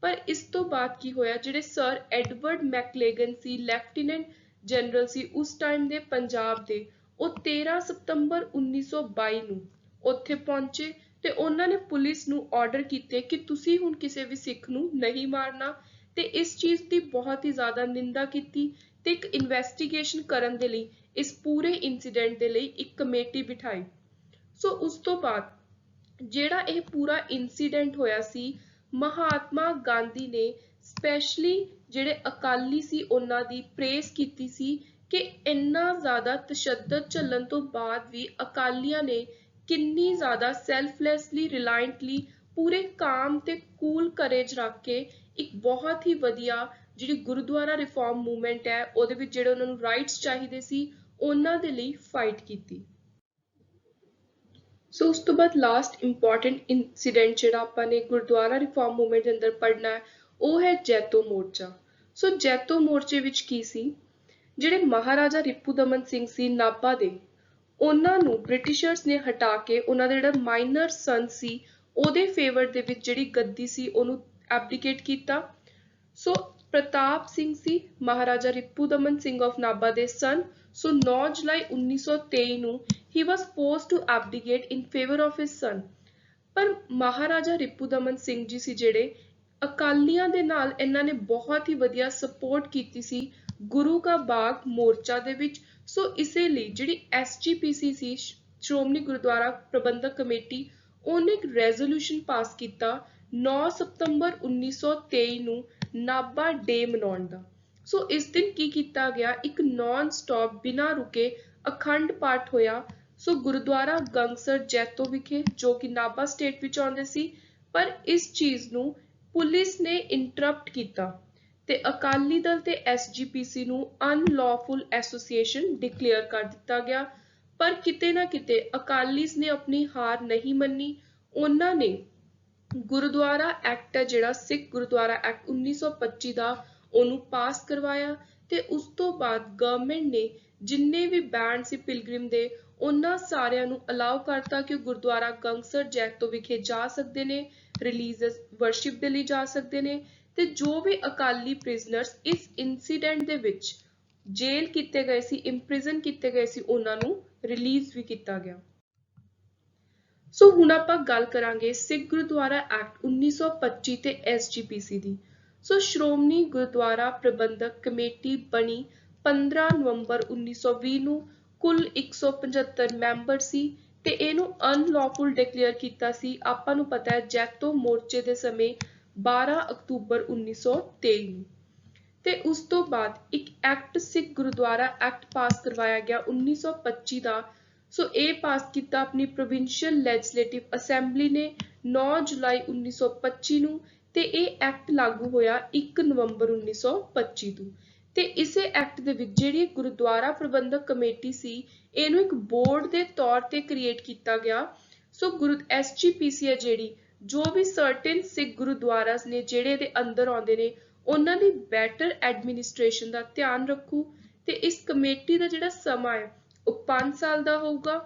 ਪਰ ਇਸ ਤੋਂ ਬਾਅਦ ਕੀ ਹੋਇਆ, ਜਿਹੜੇ ਸਰ ਐਡਵਰਡ ਮੈਕਲੇਗਨ ਸੀ, ਲੈਫਟੀਨੈਂਟ ਜਨਰਲ ਸੀ ਉਸ ਟਾਈਮ ਦੇ ਪੰਜਾਬ ਦੇ, ਉਹ 13 ਸਤੰਬਰ 1922 ਨੂੰ ਉੱਥੇ ਪਹੁੰਚੇ ਤੇ ਉਹਨਾਂ ਨੇ ਪੁਲਿਸ ਨੂੰ ਆਰਡਰ ਕੀਤੇ ਕਿ ਤੁਸੀਂ ਹੁਣ ਕਿਸੇ ਵੀ ਸਿੱਖ ਨੂੰ ਨਹੀਂ ਮਾਰਨਾ ਤੇ ਇਸ ਚੀਜ਼ ਦੀ ਬਹੁਤ ਹੀ ਜ਼ਿਆਦਾ ਨਿੰਦਾ ਕੀਤੀ ਤੇ ਇੱਕ ਇਨਵੈਸਟੀਗੇਸ਼ਨ ਕਰਨ ਦੇ ਲਈ ਇਸ ਪੂਰੇ ਇਨਸੀਡੈਂਟ ਦੇ ਲਈ ਇੱਕ ਕਮੇਟੀ ਬਿਠਾਈ। ਸੋ ਉਸ ਤੋਂ ਬਾਅਦ ਜਿਹੜਾ ਇਹ ਪੂਰਾ ਇਨਸੀਡੈਂਟ ਹੋਇਆ ਸੀ, ਮਹਾਤਮਾ ਗਾਂਧੀ ਨੇ ਸਪੈਸ਼ਲੀ ਜਿਹੜੇ ਅਕਾਲੀ ਸੀ ਉਹਨਾਂ ਦੀ ਪ੍ਰੇਜ਼ ਕੀਤੀ ਸੀ ਕਿ ਇੰਨਾ ਜ਼ਿਆਦਾ ਤਸ਼ੱਦਦ ਝੱਲਣ ਤੋਂ ਬਾਅਦ ਵੀ ਅਕਾਲੀਆਂ ਨੇ ਕਿੰਨੀ ਜ਼ਿਆਦਾ ਸੈਲਫਲੈਸਲੀ, ਰਿਲਾਇੰਟਲੀ, ਪੂਰੇ ਕਾਮ ਤੇ ਕੂਲ ਕਰੇਜ ਰੱਖ ਕੇ ਇੱਕ ਬਹੁਤ ਹੀ ਵਧੀਆ ਜਿਹੜੀ ਗੁਰਦੁਆਰਾ ਰਿਫਾਰਮ ਮੂਵਮੈਂਟ ਹੈ ਉਹਦੇ ਵਿੱਚ ਜਿਹੜੇ ਉਹਨਾਂ ਨੂੰ ਰਾਈਟਸ ਚਾਹੀਦੇ ਸੀ ਉਹਨਾਂ ਦੇ ਲਈ ਫਾਈਟ ਕੀਤੀ। ਸੋ ਉਸ ਤੋਂ ਬਾਅਦ ਲਾਸਟ ਇੰਪੋਰਟੈਂਟ ਇਨਸੀਡੈਂਟ ਜਿਹੜਾ ਆਪਾਂ ਨੇ ਗੁਰਦੁਆਰਾ ਰਿਫਾਰਮ ਮੂਵਮੈਂਟ ਦੇ ਅੰਦਰ ਪੜ੍ਹਨਾ ਹੈ ਉਹ ਹੈ ਜੈਤੋ ਮੋਰਚਾ। ਸੋ ਜੈਤੋ ਮੋਰਚੇ ਵਿੱਚ ਕੀ ਸੀ, ਜਿਹੜੇ ਮਹਾਰਾਜਾ ਰਿਪੂ ਦਮਨ ਸਿੰਘ ਸੀ ਨਾਭਾ ਦੇ, ਉਹਨਾਂ ਨੂੰ ਬ੍ਰਿਟਿਸ਼ਰਸ ਨੇ ਹਟਾ ਕੇ ਉਹਨਾਂ ਦਾ ਜਿਹੜਾ ਮਾਈਨਰ ਸਨ ਸੀ ਉਹਦੇ ਫੇਵਰ ਦੇ ਵਿੱਚ ਜਿਹੜੀ ਗੱਦੀ ਸੀ ਉਹਨੂੰ ਐਬਡੀਕੇਟ ਕੀਤਾ। ਸੋ ਪ੍ਰਤਾਪ ਸਿੰਘ ਸੀ ਮਹਾਰਾਜਾ ਰਿਪੂ ਦਮਨ ਸਿੰਘ ਆਫ ਨਾਭਾ ਦੇ ਸਨ। ਸੋ 9 ਜੁਲਾਈ 1923 ਨੂੰ he was forced to abdicate in favor of his son। ਪਰ ਮਹਾਰਾਜਾ ਰਿਪੂ ਦਮਨ ਸਿੰਘ ਜੀ ਸੀ ਜਿਹੜੇ ਅਕਾਲੀਆਂ ਦੇ ਨਾਲ ਇਹਨਾਂ ਨੇ ਬਹੁਤ ਹੀ ਵਧੀਆ ਸਪੋਰਟ ਕੀਤੀ ਸੀ ਗੁਰੂ ਕਾ ਬਾਗ ਮੋਰਚਾ ਦੇ ਵਿੱਚ। ਸੋ ਇਸੇ ਲਈ ਜਿਹੜੀ SGPC ਸੀ ਸ਼੍ਰੋਮਣੀ ਗੁਰਦੁਆਰਾ ਪ੍ਰਬੰਧਕ ਕਮੇਟੀ, ਉਹਨੇ ਇੱਕ ਰੈਜ਼ੋਲੂਸ਼ਨ ਪਾਸ ਕੀਤਾ 9 ਸਤੰਬਰ 1923 ਨੂੰ ਨਾਭਾ ਡੇ ਮਨਾਉਣ ਦਾ। ਸੋ ਇਸ ਦਿਨ ਕੀ ਕੀਤਾ ਗਿਆ, ਇੱਕ ਨਾਨ ਸਟਾਪ ਬਿਨਾਂ ਰੁਕੇ ਅਖੰਡ ਪਾਠ ਹੋਇਆ। ਸੋ ਗੁਰਦੁਆਰਾ ਗੰਗਸਰ ਜੈਤੋ ਵਿਖੇ ਜੋ ਕਿ ਨਾਭਾ ਸਟੇਟ ਵਿੱਚ ਆਉਂਦੇ ਸੀ, ਪਰ ਇਸ ਚੀਜ਼ ਨੂੰ ਪੁਲਿਸ ਨੇ ਇੰਟਰਪਟ ਕੀਤਾ ਤੇ ਅਕਾਲੀ ਦਲ ਤੇ SGPC ਨੂੰ ਅਨਲੌਫੁਲ ਐਸੋਸੀਏਸ਼ਨ ਡਿਕਲੇਅਰ ਕਰ ਦਿੱਤਾ ਗਿਆ। ਪਰ ਕਿਤੇ ਨਾ ਕਿਤੇ ਅਕਾਲੀਜ਼ ਨੇ ਆਪਣੀ ਹਾਰ ਨਹੀਂ ਮੰਨੀ, ਉਹਨਾਂ ਨੇ ਗੁਰਦੁਆਰਾ ਐਕਟ ਹੈ ਜਿਹੜਾ ਸਿੱਖ ਗੁਰਦੁਆਰਾ ਐਕਟ 1925 ਦਾ ਉਹਨੂੰ ਪਾਸ ਕਰਵਾਇਆ ਤੇ ਉਸ ਤੋਂ ਬਾਅਦ ਗਵਰਨਮੈਂਟ ਨੇ ਜਿੰਨੇ ਵੀ ਬੈਂਡ ਸੀ ਪਿਲਗ੍ਰਿਮ ਦੇ ਉਹਨਾਂ ਸਾਰਿਆਂ ਨੂੰ ਅਲਾਉ ਕਰਤਾ ਕਿ ਉਹ ਗੁਰਦੁਆਰਾ ਗੰਗਸਰ ਜੈਤੋ ਵਿਖੇ ਜਾ ਸਕਦੇ ਨੇ, ਰਿਲੀਜੀਅਸ ਵਰਸ਼ਿਪ ਦੇ ਲਈ ਜਾ ਸਕਦੇ ਨੇ ਤੇ ਜੋ ਵੀ ਅਕਾਲੀ ਪ੍ਰਿਜ਼ਨਰਸ ਇਸ ਇਨਸੀਡੈਂਟ ਦੇ ਵਿੱਚ ਜੇਲ੍ਹ ਕੀਤੇ ਗਏ ਸੀ, ਇੰਪ੍ਰਿਜ਼ਨ ਕੀਤੇ ਗਏ ਸੀ, ਉਹਨਾਂ ਨੂੰ ਰਿਲੀਜ਼ ਵੀ ਕੀਤਾ ਗਿਆ। ਸੋ ਹੁਣ ਆਪਾਂ ਗੱਲ ਕਰਾਂਗੇ ਸਿੱਖ ਗੁਰਦੁਆਰਾ ਐਕਟ 1925 ਤੇ SGPC ਦੀ। ਸੋ ਸ਼੍ਰੋਮਣੀ ਗੁਰਦੁਆਰਾ ਪ੍ਰਬੰਧਕ ਕਮੇਟੀ ਬਣੀ 15 ਨਵੰਬਰ 1920 ਨੂੰ, ਕੁੱਲ 175 ਮੈਂਬਰ ਸੀ ਤੇ ਇਹਨੂੰ ਅਨਲੌਫੁਲ ਡਿਕਲੇਅਰ ਕੀਤਾ ਸੀ, ਆਪਾਂ ਨੂੰ ਪਤਾ ਹੈ, ਜੈਤੋ ਮੋਰਚੇ ਦੇ ਸਮੇਂ 12 ਅਕਤੂਬਰ 1923 ਨੂੰ। ਤੇ ਉਸ ਤੋਂ ਬਾਅਦ ਇੱਕ ਐਕਟ ਸਿੱਖ ਗੁਰਦੁਆਰਾ ਐਕਟ ਪਾਸ ਕਰਵਾਇਆ ਗਿਆ 1925 ਦਾ। ਸੋ ਇਹ ਪਾਸ ਕੀਤਾ ਆਪਣੀ ਪ੍ਰੋਵਿੰਸ਼ੀਅਲ ਲੈਜਿਸਲੇਟਿਵ ਅਸੈਂਬਲੀ ਨੇ 9 ਜੁਲਾਈ 1925 ਨੂੰ ਤੇ ਇਹ ਐਕਟ ਲਾਗੂ ਹੋਇਆ 1 ਨਵੰਬਰ 1925 ਤੋਂ। ਤੇ ਇਸੇ ਐਕਟ ਦੇ ਵਿੱਚ ਜਿਹੜੀ ਗੁਰਦੁਆਰਾ ਪ੍ਰਬੰਧਕ ਕਮੇਟੀ ਸੀ ਇਹਨੂੰ ਇੱਕ ਬੋਰਡ ਦੇ ਤੌਰ ਤੇ ਕ੍ਰੀਏਟ ਕੀਤਾ ਗਿਆ। ਸੋ SGPC ਹੈ ਜਿਹੜੀ, ਜੋ ਵੀ ਸਰਟਨ ਸਿੱਖ ਗੁਰਦੁਆਰਾਸ ਨੇ ਜਿਹੜੇ ਇਹਦੇ ਅੰਦਰ ਆਉਂਦੇ ਨੇ ਉਹਨਾਂ ਦੀ ਬੈਟਰ ਐਡਮਿਨਿਸਟ੍ਰੇਸ਼ਨ ਦਾ ਧਿਆਨ ਰੱਖੂ ਤੇ ਇਸ ਕਮੇਟੀ ਦਾ ਜਿਹੜਾ ਸਮਾਂ ਹੈ ਉਹ 5 ਸਾਲ ਦਾ ਹੋਊਗਾ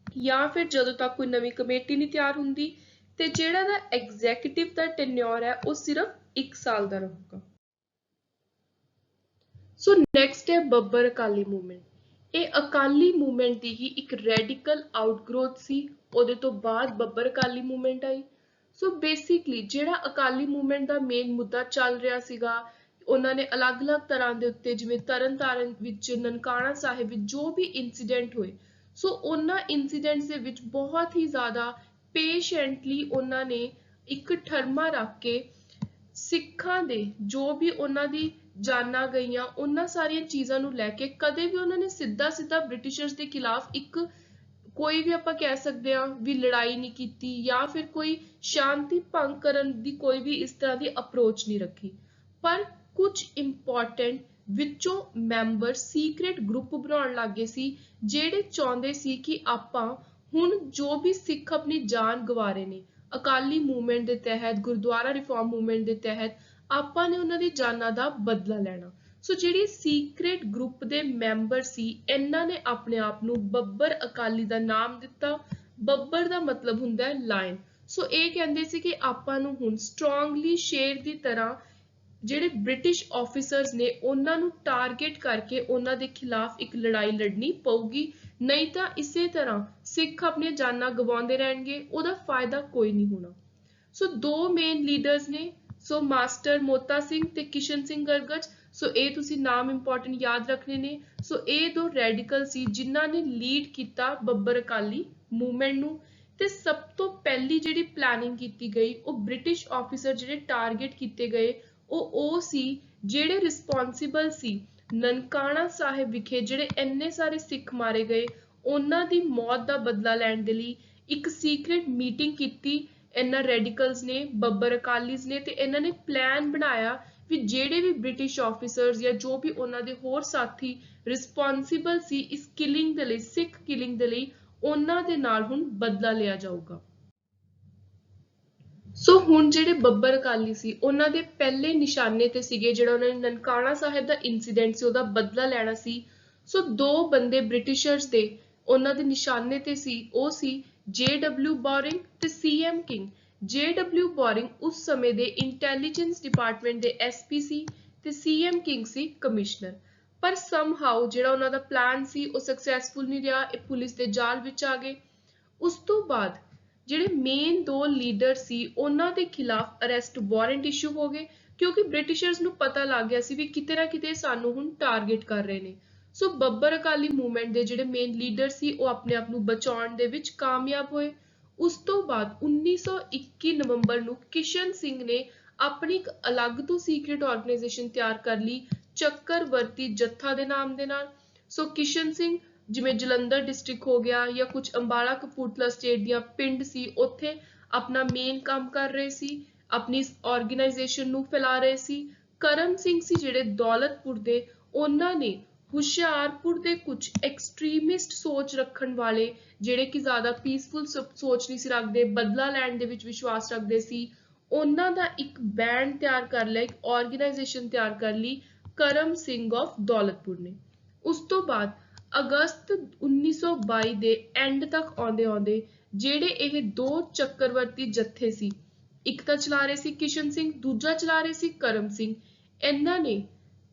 ਜਾਂ ਫਿਰ ਜਦੋਂ ਤੱਕ ਕੋਈ ਨਵੀਂ ਕਮੇਟੀ ਨਹੀਂ ਤਿਆਰ ਹੁੰਦੀ ਤੇ ਜਿਹੜਾ ਦਾ ਐਗਜ਼ੈਕਟਿਵ ਦਾ ਟੈਨਿਓਰ ਹੈ ਉਹ ਸਿਰਫ 1 ਸਾਲ ਦਾ ਰਹੂਗਾ। ਸੋ ਨੈਕਸਟ ਹੈ ਬੱਬਰ ਅਕਾਲੀ ਮੂਵਮੈਂਟ। ਇਹ ਅਕਾਲੀ ਮੂਵਮੈਂਟ ਦੀ ਹੀ ਇੱਕ ਰੈਡੀਕਲ ਆਊਟਗਰੋਥ ਸੀ, ਉਹਦੇ ਤੋਂ ਬਾਅਦ ਬੱਬਰ ਅਕਾਲੀ ਮੂਵਮੈਂਟ ਆਈ। ਸੋ ਬੇਸਿਕਲੀ ਜਿਹੜਾ ਅਕਾਲੀ ਮੂਵਮੈਂਟ ਦਾ ਮੇਨ ਮੁੱਦਾ ਚੱਲ ਰਿਹਾ ਸੀਗਾ, ਉਹਨਾਂ ਨੇ ਅਲੱਗ-ਅਲੱਗ ਤਰ੍ਹਾਂ ਦੇ ਉੱਤੇ ਜਿਵੇਂ ਤਰਨਤਾਰਨ ਵਿੱਚ, ਨਨਕਾਣਾ ਸਾਹਿਬ ਵਿੱਚ ਜੋ ਵੀ ਇਨਸੀਡੈਂਟ ਹੋਏ, ਸੋ ਉਹਨਾਂ ਇਨਸੀਡੈਂਟਸ ਦੇ ਵਿੱਚ ਬਹੁਤ ਹੀ ਜ਼ਿਆਦਾ ਪੇਸ਼ੈਂਟਲੀ ਉਹਨਾਂ ਨੇ ਇੱਕ ਠਰਮਾ ਰੱਖ ਕੇ ਸਿੱਖਾਂ ਦੇ ਜੋ ਵੀ ਉਹਨਾਂ ਦੀ ਜਾਨਾਂ ਗਈਆਂ ਉਹਨਾਂ ਸਾਰੀਆਂ ਚੀਜ਼ਾਂ ਨੂੰ ਲੈ ਕੇ ਕਦੇ ਵੀ ਉਹਨਾਂ ਨੇ ਸਿੱਧਾ ਬ੍ਰਿਟਿਸ਼ਰਸ ਦੇ ਖਿਲਾਫ ਇੱਕ ਕੋਈ ਵੀ ਆਪਾਂ ਕਹਿ ਸਕਦੇ ਹਾਂ ਵੀ ਲੜਾਈ ਨਹੀਂ ਕੀਤੀ ਜਾਂ ਫਿਰ ਕੋਈ ਸ਼ਾਂਤੀ ਭੰਗ ਕਰਨ ਦੀ ਕੋਈ ਵੀ ਇਸ ਤਰ੍ਹਾਂ ਦੀ ਅਪਰੋਚ ਨਹੀਂ ਰੱਖੀ। ਪਰ ਕੁਝ ਇੰਪੋਰਟੈਂਟ ਵਿੱਚੋਂ ਮੈਂਬਰ ਸੀਕ੍ਰੇਟ ਗਰੁੱਪ ਬਣਾਉਣ ਲੱਗੇ ਸੀ ਜਿਹੜੇ ਚਾਹੁੰਦੇ ਸੀ ਕਿ ਆਪਾਂ ਹੁਣ ਜੋ ਵੀ ਸਿੱਖ ਆਪਣੀ ਜਾਨ ਗਵਾ ਰਹੇ ਨੇ ਅਕਾਲੀ ਮੂਵਮੈਂਟ ਦੇ ਤਹਿਤ, ਗੁਰਦੁਆਰਾ ਰਿਫਾਰਮ ਮੂਵਮੈਂਟ ਦੇ ਤਹਿਤ, ਆਪਾਂ ਨੇ ਉਹਨਾਂ ਦੀ ਜਾਨਾਂ ਦਾ ਬਦਲਾ ਲੈਣਾ। ਸੋ ਜਿਹੜੀ ਸੀਕ੍ਰੇਟ ਗਰੁੱਪ ਦੇ ਮੈਂਬਰ ਸੀ ਇਹਨਾਂ ਨੇ ਆਪਣੇ ਆਪ ਨੂੰ ਬੱਬਰ ਅਕਾਲੀ ਦਾ ਨਾਮ ਦਿੱਤਾ। ਬੱਬਰ ਦਾ ਮਤਲਬ ਹੁੰਦਾ ਹੈ ਲਾਇਨ। ਸੋ ਇਹ ਕਹਿੰਦੇ ਸੀ ਕਿ ਆਪਾਂ ਨੂੰ ਹੁਣ ਸਟਰੋਂਗਲੀ ਸ਼ੇਰ ਦੀ ਤਰ੍ਹਾਂ ਜਿਹੜੇ ਬ੍ਰਿਟਿਸ਼ ਆਫੀਸਰਸ ਨੇ ਉਹਨਾਂ ਨੂੰ ਟਾਰਗੇਟ ਕਰਕੇ ਉਹਨਾਂ ਦੇ ਖਿਲਾਫ ਇੱਕ ਲੜਾਈ ਲੜਨੀ ਪਊਗੀ, ਨਹੀਂ ਤਾਂ ਇਸੇ ਤਰ੍ਹਾਂ ਸਿੱਖ ਆਪਣੀਆਂ ਜਾਨਾਂ ਗਵਾਉਂਦੇ ਰਹਿਣਗੇ, ਉਹਦਾ ਫਾਇਦਾ ਕੋਈ ਨਹੀਂ ਹੋਣਾ। ਸੋ ਦੋ ਮੇਨ ਲੀਡਰਸ ਨੇ, ਸੋ ਮਾਸਟਰ ਮੋਤਾ ਸਿੰਘ ਤੇ ਕਿਸ਼ਨ ਸਿੰਘ ਗਰਗਜ। ਸੋ ਇਹ ਤੁਸੀਂ ਨਾਮ ਇੰਪੋਰਟੈਂਟ ਯਾਦ ਰੱਖਣੇ ਨੇ। ਸੋ ਇਹ ਦੋ ਰੈਡੀਕਲ ਸੀ ਜਿਨ੍ਹਾਂ ਨੇ ਲੀਡ ਕੀਤਾ ਬੱਬਰ ਅਕਾਲੀ ਮੂਵਮੈਂਟ ਨੂੰ। ਤੇ ਸਭ ਤੋਂ ਪਹਿਲੀ ਜਿਹੜੀ ਪਲੈਨਿੰਗ ਕੀਤੀ ਗਈ ਉਹ ਬ੍ਰਿਟਿਸ਼ ਆਫੀਸਰ ਜਿਹੜੇ ਟਾਰਗੇਟ ਕੀਤੇ ਗਏ ਉਹ ਸੀ ਜਿਹੜੇ ਰਿਸਪੌਂਸਿਬਲ ਸੀ ਨਨਕਾਣਾ ਸਾਹਿਬ ਵਿਖੇ ਜਿਹੜੇ ਇੰਨੇ ਸਾਰੇ ਸਿੱਖ ਮਾਰੇ ਗਏ ਉਹਨਾਂ ਦੀ ਮੌਤ ਦਾ ਬਦਲਾ ਲੈਣ ਦੇ ਲਈ ਇੱਕ ਸੀਕ੍ਰੇਟ ਮੀਟਿੰਗ ਕੀਤੀ ਇਹਨਾਂ ਰੈਡੀਕਲਸ ਨੇ, ਬੱਬਰ ਅਕਾਲੀਜ਼ ਨੇ, ਤੇ ਇਹਨਾਂ ਨੇ ਪਲਾਨ ਬਣਾਇਆ ਵੀ ਜਿਹੜੇ ਵੀ ਬ੍ਰਿਟਿਸ਼ ਆਫੀਸਰਸ ਜਾਂ ਜੋ ਵੀ ਉਹਨਾਂ ਦੇ ਹੋਰ ਸਾਥੀ ਰਿਸਪੌਂਸਿਬਲ ਸੀ ਇਸ ਕਿਲਿੰਗ ਦੇ ਲਈ, ਸਿੱਖ ਕਿਲਿੰਗ ਦੇ ਲਈ, ਉਹਨਾਂ ਦੇ ਨਾਲ ਹੁਣ ਬਦਲਾ ਲਿਆ ਜਾਊਗਾ। ਸੋ ਹੁਣ ਜਿਹੜੇ ਬੱਬਰ ਅਕਾਲੀ ਸੀ ਉਹਨਾਂ ਦੇ ਪਹਿਲੇ ਨਿਸ਼ਾਨੇ ਤੇ ਸੀਗੇ ਜਿਹੜਾ ਉਹਨਾਂ ਨੇ ਨਨਕਾਣਾ ਸਾਹਿਬ ਦਾ ਇਨਸੀਡੈਂਟ ਸੀ ਉਹਦਾ ਬਦਲਾ ਲੈਣਾ ਸੀ। ਸੋ ਦੋ ਬੰਦੇ ਬ੍ਰਿਟਿਸ਼ਰਸ ਦੇ ਉਹਨਾਂ ਦੇ ਨਿਸ਼ਾਨੇ ਤੇ ਸੀ, ਉਹ ਸੀ JW ਬੋਰਿੰਗ ਤੇ CM ਕਿੰਗ। JW ਬੋਰਿੰਗ ਉਸ ਸਮੇਂ ਦੇ ਇੰਟੈਲੀਜੈਂਸ ਡਿਪਾਰਟਮੈਂਟ ਦੇ SP ਸੀ ਤੇ CM ਕਿੰਗ ਸੀ ਕਮਿਸ਼ਨਰ। ਪਰ ਸਮਹਾਉ ਜਿਹੜਾ ਉਹਨਾਂ ਦਾ ਪਲਾਨ ਸੀ ਉਹ ਸਕਸੈਸਫੁਲ ਨਹੀਂ ਰਿਹਾ, ਇਹ ਪੁਲਿਸ ਦੇ ਜਾਲ ਵਿੱਚ ਆ ਗਏ। ਉਸ ਤੋਂ ਬਾਅਦ ਜਿਹੜੇ ਮੇਨ ਦੋ ਲੀਡਰ ਸੀ ਉਹਨਾਂ ਦੇ ਖਿਲਾਫ ਅਰੈਸਟ ਵਾਰੰਟ ਇਸ਼ੂ ਹੋ ਗਏ ਕਿਉਂਕਿ ਬ੍ਰਿਟਿਸ਼ਰਸ ਨੂੰ ਪਤਾ ਲੱਗ ਗਿਆ ਸੀ ਵੀ ਕਿਤੇ ਨਾ ਕਿਤੇ ਸਾਨੂੰ ਹੁਣ ਟਾਰਗੇਟ ਕਰ ਰਹੇ ਨੇ। ਸੋ ਬੱਬਰ ਅਕਾਲੀ ਮੂਵਮੈਂਟ ਦੇ ਜਿਹੜੇ ਮੇਨ ਲੀਡਰ ਸੀ ਉਹ ਆਪਣੇ ਆਪ ਨੂੰ ਬਚਾਉਣ ਦੇ ਵਿੱਚ ਕਾਮਯਾਬ ਹੋਏ। ਉਸ ਤੋਂ ਬਾਅਦ 1921 ਨਵੰਬਰ ਨੂੰ ਕਿਸ਼ਨ ਸਿੰਘ ਨੇ ਆਪਣੀ ਇੱਕ ਅਲੱਗ ਤੋਂ ਸੀਕ੍ਰੇਟ ਆਰਗੇਨਾਈਜੇਸ਼ਨ ਤਿਆਰ ਕਰ ਲਈ ਚੱਕਰਵਰਤੀ ਜੱਥਾ ਦੇ ਨਾਮ ਦੇ ਨਾਲ। ਸੋ ਕਿਸ਼ਨ ਸਿੰਘ ਜਿਵੇਂ ਜਲੰਧਰ ਡਿਸਟ੍ਰਿਕਟ ਹੋ ਗਿਆ ਜਾਂ ਕੁਝ ਅੰਬਾਲਾ ਕਪੂਰਥਲਾ ਸਟੇਟ ਦੀਆਂ ਪਿੰਡ ਸੀ ਉੱਥੇ ਆਪਣਾ ਮੇਨ ਕੰਮ ਕਰ ਰਹੇ ਸੀ, ਆਪਣੀ ਆਰਗੇਨਾਈਜੇਸ਼ਨ ਨੂੰ ਫੈਲਾ ਰਹੇ ਸੀ। ਕਰਮ ਸਿੰਘ ਸੀ ਜਿਹੜੇ ਦੌਲਤਪੁਰ ਦੇ, ਉਹਨਾਂ ਨੇ ਹੁਸ਼ਿਆਰਪੁਰ ਦੇ ਕੁਝ ਐਕਸਟ੍ਰੀਮਿਸਟ ਸੋਚ ਰੱਖਣ ਵਾਲੇ ਜਿਹੜੇ ਕਿ ਜ਼ਿਆਦਾ ਪੀਸਫੁਲ ਸੋਚ ਨਹੀਂ ਸੀ ਰੱਖਦੇ, ਬਦਲਾ ਲੈਣ ਦੇ ਵਿੱਚ ਵਿਸ਼ਵਾਸ ਰੱਖਦੇ ਸੀ, ਉਹਨਾਂ ਦਾ ਇੱਕ ਬੈਂਡ ਤਿਆਰ ਕਰ ਲਿਆ, ਇੱਕ ਆਰਗੇਨਾਈਜੇਸ਼ਨ ਤਿਆਰ ਕਰ ਲਈ ਕਰਮ ਸਿੰਘ ਆਫ ਦੌਲਤਪੁਰ ਨੇ। ਉਸ ਤੋਂ ਬਾਅਦ ਅਗਸਤ 1922 ਦੇ ਐਂਡ ਤੱਕ ਆਉਂਦੇ ਆਉਂਦੇ ਜਿਹੜੇ ਇਹ ਦੋ ਚੱਕਰਵਰਤੀ ਜੱਥੇ ਸੀ, ਇੱਕ ਤਾਂ ਚਲਾ ਰਹੇ ਸੀ ਕਿਸ਼ਨ ਸਿੰਘ, ਦੂਜਾ ਚਲਾ ਰਹੇ ਸੀ ਕਰਮ ਸਿੰਘ, ਇਹਨਾਂ ਨੇ